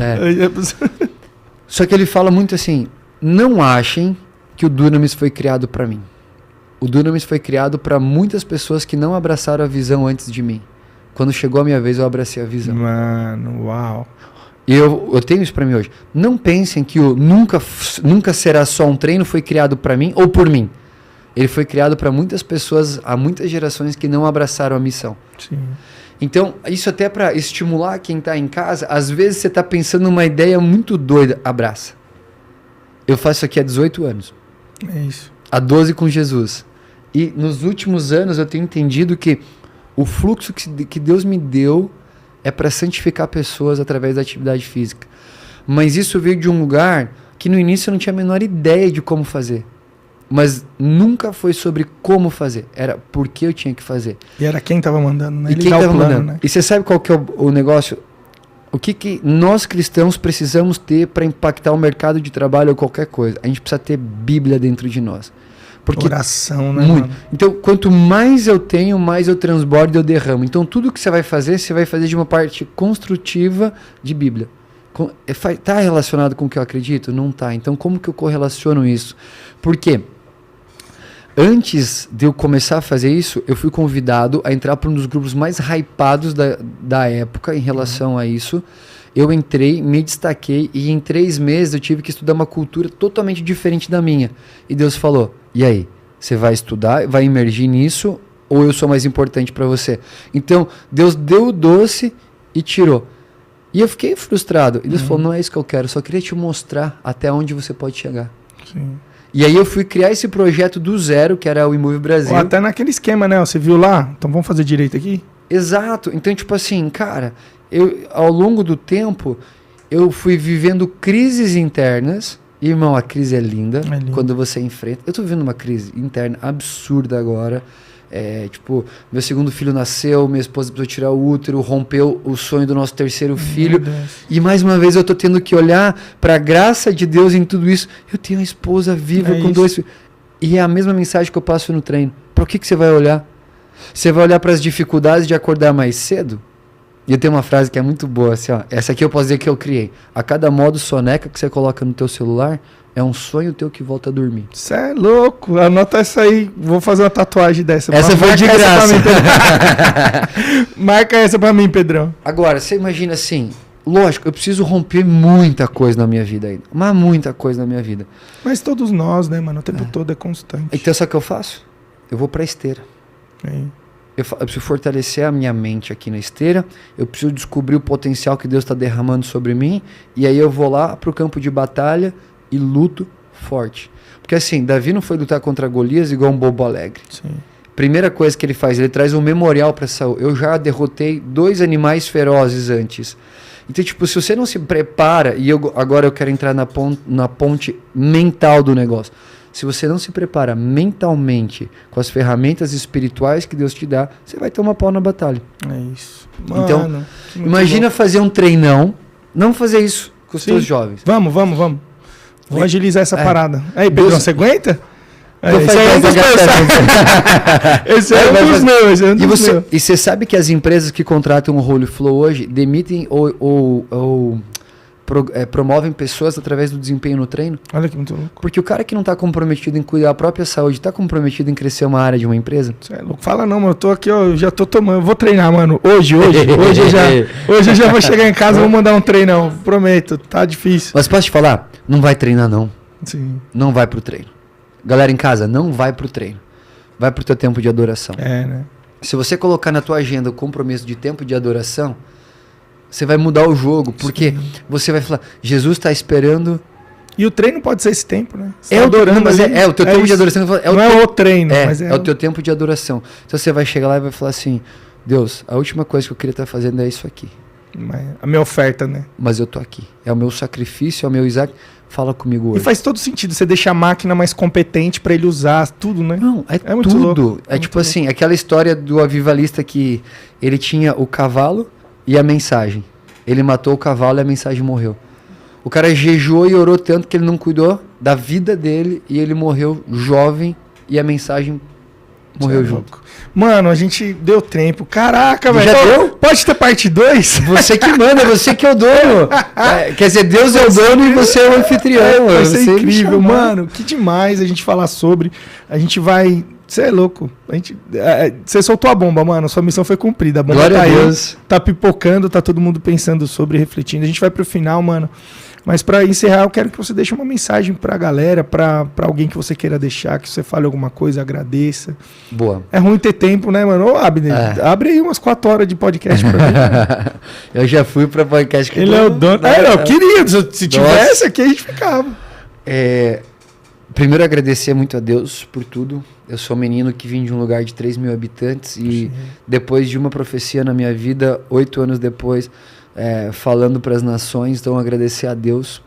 Só que ele fala muito assim, não achem que o Dunamis foi criado pra mim. O Dunamis foi criado pra muitas pessoas que não abraçaram a visão antes de mim. Quando chegou a minha vez, eu abracei a visão. Mano, uau. E eu tenho isso pra mim hoje. Não pensem que o nunca será só um treino foi criado pra mim ou por mim. Ele foi criado para muitas pessoas, há muitas gerações que não abraçaram a missão. Sim. Então, isso até para estimular quem está em casa, às vezes você está pensando numa ideia muito doida, abraça. Eu faço isso aqui há 18 anos. É isso. Há 12 com Jesus. E nos últimos anos eu tenho entendido que o fluxo que Deus me deu é para santificar pessoas através da atividade física. Mas isso veio de um lugar que no início eu não tinha a menor ideia de como fazer. Mas nunca foi sobre como fazer. Era porque eu tinha que fazer. E era quem estava mandando, né? E quem estava mandando. Né? E você sabe qual que é o negócio? O que nós cristãos precisamos ter para impactar o mercado de trabalho ou qualquer coisa? A gente precisa ter Bíblia dentro de nós. Porque oração, né? Muito. Então, quanto mais eu tenho, mais eu transbordo e eu derramo. Então, tudo que você vai fazer de uma parte construtiva de Bíblia. Está relacionado com o que eu acredito? Não está. Então, como que eu correlaciono isso? Por quê? Antes de eu começar a fazer isso, eu fui convidado a entrar para um dos grupos mais hypados da época em relação a isso. Eu entrei, me destaquei e em 3 meses eu tive que estudar uma cultura totalmente diferente da minha. E Deus falou, e aí? Você vai estudar, vai imergir nisso ou eu sou mais importante para você? Então, Deus deu o doce e tirou. E eu fiquei frustrado. E Deus falou, não é isso que eu quero, só queria te mostrar até onde você pode chegar. Sim. E aí eu fui criar esse projeto do zero, que era o Imove Brasil. Ou até naquele esquema, né? Você viu lá? Então vamos fazer direito aqui? Exato. Então, tipo assim, cara, ao longo do tempo, eu fui vivendo crises internas. E, irmão, a crise é linda quando você enfrenta. Eu tô vivendo uma crise interna absurda agora. Tipo, meu segundo filho nasceu, minha esposa precisou tirar o útero, rompeu o sonho do nosso terceiro filho. E mais uma vez eu tô tendo que olhar para a graça de Deus em tudo isso. Eu tenho uma esposa viva com 2 filhos. E é a mesma mensagem que eu passo no treino. Para o que você vai olhar? Você vai olhar para as dificuldades de acordar mais cedo? E eu tenho uma frase que é muito boa, assim, ó. Essa aqui eu posso dizer que eu criei. A cada modo soneca que você coloca no teu celular, é um sonho teu que volta a dormir. Você é louco. Anota essa aí. Vou fazer uma tatuagem dessa. Essa foi de graça. Marca essa pra mim, Pedrão. Agora, você imagina assim... Lógico, eu preciso romper muita coisa na minha vida ainda. Mas muita coisa na minha vida. Mas todos nós, né, mano? O tempo todo é constante. Então, sabe o que eu faço? Eu vou pra esteira. Eu preciso fortalecer a minha mente aqui na esteira, eu preciso descobrir o potencial que Deus está derramando sobre mim, e aí eu vou lá para o campo de batalha e luto forte. Porque assim, Davi não foi lutar contra Golias igual um bobo alegre. Sim. Primeira coisa que ele faz, ele traz um memorial para Saul. Eu já derrotei 2 animais ferozes antes. Então, tipo, se você não se prepara, e agora eu quero entrar na ponte mental do negócio. Se você não se prepara mentalmente com as ferramentas espirituais que Deus te dá, você vai tomar pau na batalha. É isso. Mano, então, imagina fazer um treinão, não fazer isso com os teus jovens. Vamos. Vou agilizar essa parada. Aí, Pedro, você aguenta? Esse é um dos meus. E você sabe que as empresas que contratam o Holy Flow hoje demitem ou promovem pessoas através do desempenho no treino? Olha que muito louco. Porque o cara que não está comprometido em cuidar da própria saúde, está comprometido em crescer uma área de uma empresa? Você é louco. Fala não, mano. Eu tô aqui, ó, já tô tomando. Eu vou treinar, mano. Hoje eu já vou chegar em casa e vou mandar um treinão. Prometo. Tá difícil. Mas posso te falar? Não vai treinar, não. Sim. Não vai pro treino. Galera em casa, não vai pro treino. Vai pro teu tempo de adoração. Né? Se você colocar na tua agenda o compromisso de tempo de adoração, você vai mudar o jogo, porque você vai falar, Jesus está esperando. E o treino pode ser esse tempo, né? Você adorando, mas o teu tempo de adoração. Não é o treino, mas é o teu tempo de adoração. Então você vai chegar lá e vai falar assim, Deus, a última coisa que eu queria estar fazendo é isso aqui. A minha oferta, né? Mas eu tô aqui. É o meu sacrifício, é o meu Isaac. Fala comigo hoje. E faz todo sentido você deixar a máquina mais competente para ele usar tudo, né? Não, é muito tudo. Louco. É tipo assim, aquela história do avivalista que ele tinha o cavalo e a mensagem. Ele matou o cavalo e a mensagem morreu. O cara jejuou e orou tanto que ele não cuidou da vida dele e ele morreu jovem e a mensagem morreu junto. Mano, a gente deu tempo. Caraca, velho. Já deu? Pode ter parte 2? Você que manda, você que é o dono. Quer dizer, Deus é o dono e você é o anfitrião. Vai ser incrível, mano. Que demais a gente falar sobre. A gente vai... Você é louco. Você soltou a bomba, mano. Sua missão foi cumprida. A bomba Glória tá a Deus. Tá pipocando, tá todo mundo pensando sobre, refletindo. A gente vai pro final, mano. Mas para encerrar, eu quero que você deixe uma mensagem pra galera, pra alguém que você queira deixar, que você fale alguma coisa, agradeça. Boa. É ruim ter tempo, né, mano? Ô, Abner, abre aí umas 4 horas de podcast pra mim. Eu já fui pra podcast. Ele é o dono. Eu queria. Se tivesse aqui, a gente ficava. Primeiro, agradecer muito a Deus por tudo. Eu sou um menino que vim de um lugar de 3 mil habitantes e depois de uma profecia na minha vida, 8 anos depois... falando para as nações, então agradecer a Deus,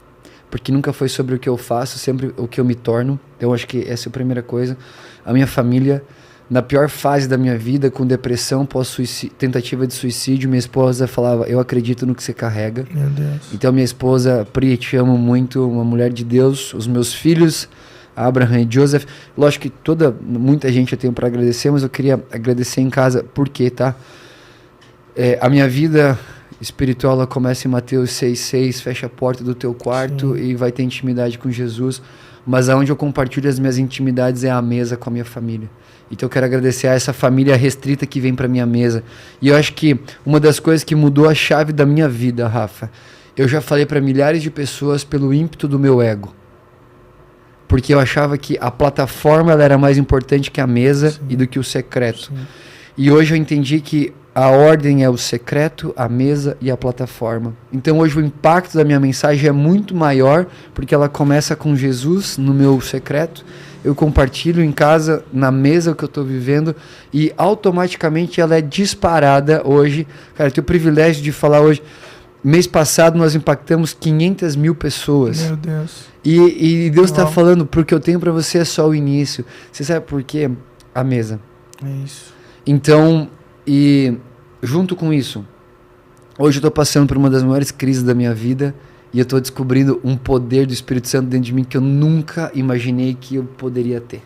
porque nunca foi sobre o que eu faço, sempre o que eu me torno. Então acho que essa é a primeira coisa. A minha família, na pior fase da minha vida, com depressão, tentativa de suicídio, minha esposa falava, eu acredito no que você carrega. Meu Deus. Então minha esposa, Pri, te amo muito, uma mulher de Deus, os meus filhos, Abraham e Joseph, lógico que muita gente eu tenho para agradecer, mas eu queria agradecer em casa, porque, tá? A minha vida espiritual, ela começa em Mateus 6,6, fecha a porta do teu quarto e vai ter intimidade com Jesus, mas aonde eu compartilho as minhas intimidades é a mesa com a minha família. Então eu quero agradecer a essa família restrita que vem para minha mesa. E eu acho que uma das coisas que mudou a chave da minha vida, Rafa, eu já falei para milhares de pessoas pelo ímpeto do meu ego. Porque eu achava que a plataforma ela era mais importante que a mesa e do que o secreto. E hoje eu entendi que a ordem é o secreto, a mesa e a plataforma. Então hoje o impacto da minha mensagem é muito maior, porque ela começa com Jesus no meu secreto eu compartilho em casa, na mesa que eu estou vivendo, e automaticamente ela é disparada hoje. Cara, eu tenho o privilégio de falar hoje. Mês passado nós impactamos 500 mil pessoas. Meu Deus. E Deus está falando, porque eu tenho para você é só o início. Você sabe por quê? A mesa. É isso. Então, e junto com isso, hoje eu estou passando por uma das maiores crises da minha vida e eu estou descobrindo um poder do Espírito Santo dentro de mim que eu nunca imaginei que eu poderia ter.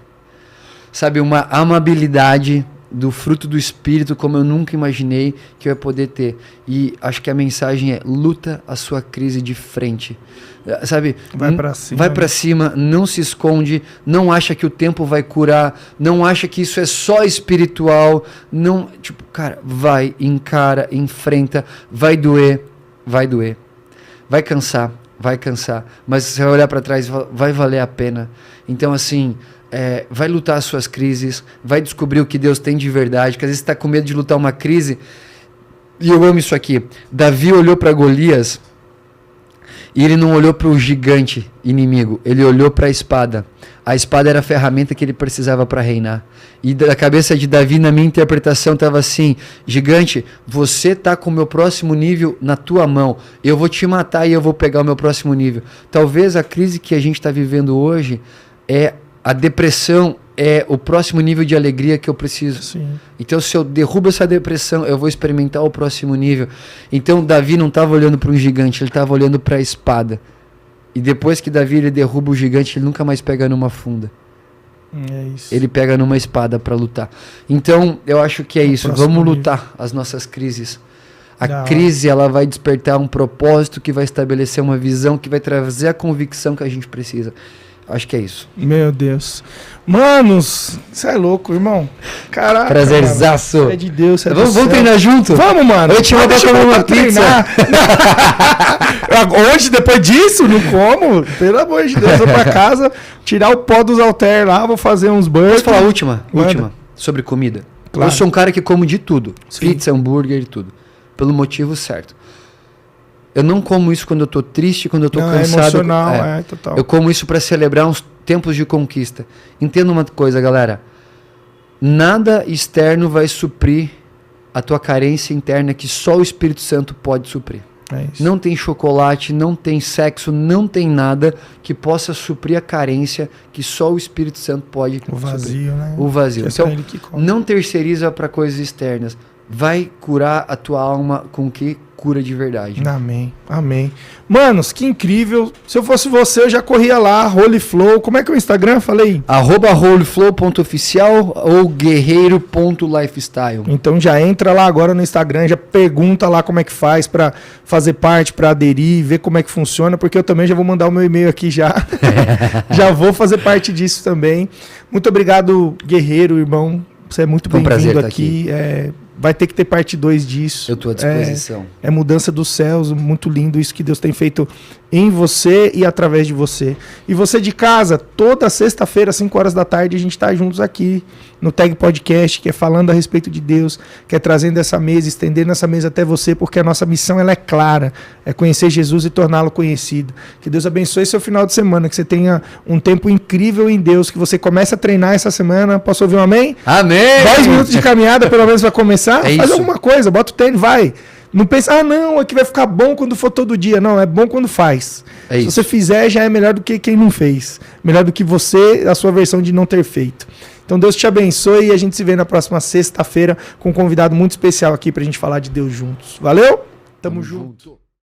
Sabe, uma amabilidade do fruto do Espírito como eu nunca imaginei que eu ia poder ter. E acho que a mensagem é: luta a sua crise de frente. Sabe? Vai pra cima. Vai pra cima, não se esconde, não acha que o tempo vai curar, não acha que isso é só espiritual, não, tipo, cara, vai, encara, enfrenta, vai doer, vai cansar, mas você vai olhar pra trás e vai valer a pena. Então, assim, vai lutar as suas crises, vai descobrir o que Deus tem de verdade, que às vezes você está com medo de lutar uma crise. E eu amo isso aqui. Davi olhou para Golias e ele não olhou para o gigante inimigo, ele olhou para a espada. A espada era a ferramenta que ele precisava para reinar. E da cabeça de Davi, na minha interpretação, estava assim: gigante, você está com o meu próximo nível na tua mão. Eu vou te matar e eu vou pegar o meu próximo nível. Talvez a crise que a gente está vivendo hoje é a depressão, é o próximo nível de alegria que eu preciso. Sim. Então, se eu derrubo essa depressão, eu vou experimentar o próximo nível. Então, Davi não estava olhando para um gigante, ele estava olhando para a espada. E depois que Davi ele derruba o gigante, ele nunca mais pega numa funda. É isso. Ele pega numa espada para lutar. Então, eu acho que é isso. Vamos lutar as nossas crises. A crise, ela vai despertar um propósito que vai estabelecer uma visão, que vai trazer a convicção que a gente precisa. Acho que é isso. Meu Deus. Manos, você é louco, irmão. Caraca. Prazerzaço. Mano. É de Deus, é Vamos treinar junto? Vamos, mano. Eu te vou dar comer uma pizza. Hoje, depois disso, não como. Pelo amor de Deus, vou pra casa, tirar o pó dos halteres lá, vou fazer uns burgers. Posso falar a última, sobre comida? Claro. Eu sou um cara que como de tudo. Sim. Pizza, hambúrguer e tudo. Pelo motivo certo. Eu não como isso quando eu tô triste, quando eu tô cansado. É emocional, total. Eu como isso para celebrar uns tempos de conquista. Entenda uma coisa, galera. Nada externo vai suprir a tua carência interna que só o Espírito Santo pode suprir. É isso. Não tem chocolate, não tem sexo, não tem nada que possa suprir a carência que só o Espírito Santo pode suprir. O vazio, né? O vazio. Que então, não terceiriza para coisas externas. Vai curar a tua alma com o que cura de verdade. Amém, amém. Manos, que incrível. Se eu fosse você, eu já corria lá, Holy Flow. Como é que é o Instagram? Falei. @holyflow.oficial ou guerreiro.lifestyle. Então já entra lá agora no Instagram, já pergunta lá como é que faz para fazer parte, para aderir, ver como é que funciona, porque eu também já vou mandar o meu e-mail aqui já. Já vou fazer parte disso também. Muito obrigado, Guerreiro, irmão. Você é muito bem-vindo aqui. Vai ter que ter parte 2 disso. Eu estou à disposição. É mudança dos céus, muito lindo isso que Deus tem feito em você e através de você. E você de casa, toda sexta-feira, às 5 horas da tarde, a gente está juntos aqui no Tag Podcast, que é falando a respeito de Deus, que é trazendo essa mesa, estendendo essa mesa até você, porque a nossa missão ela é clara, é conhecer Jesus e torná-lo conhecido. Que Deus abençoe seu final de semana, que você tenha um tempo incrível em Deus, que você comece a treinar essa semana. Posso ouvir um amém? Amém! 10 minutos de caminhada, pelo menos, vai começar. Faz isso. alguma coisa, bota o tênis, vai. Não pensa, não, aqui vai ficar bom quando for todo dia. Não, é bom quando faz. Se você fizer, já é melhor do que quem não fez. Melhor do que você, a sua versão de não ter feito. Então Deus te abençoe e a gente se vê na próxima sexta-feira com um convidado muito especial aqui pra gente falar de Deus juntos. Valeu? Tamo junto.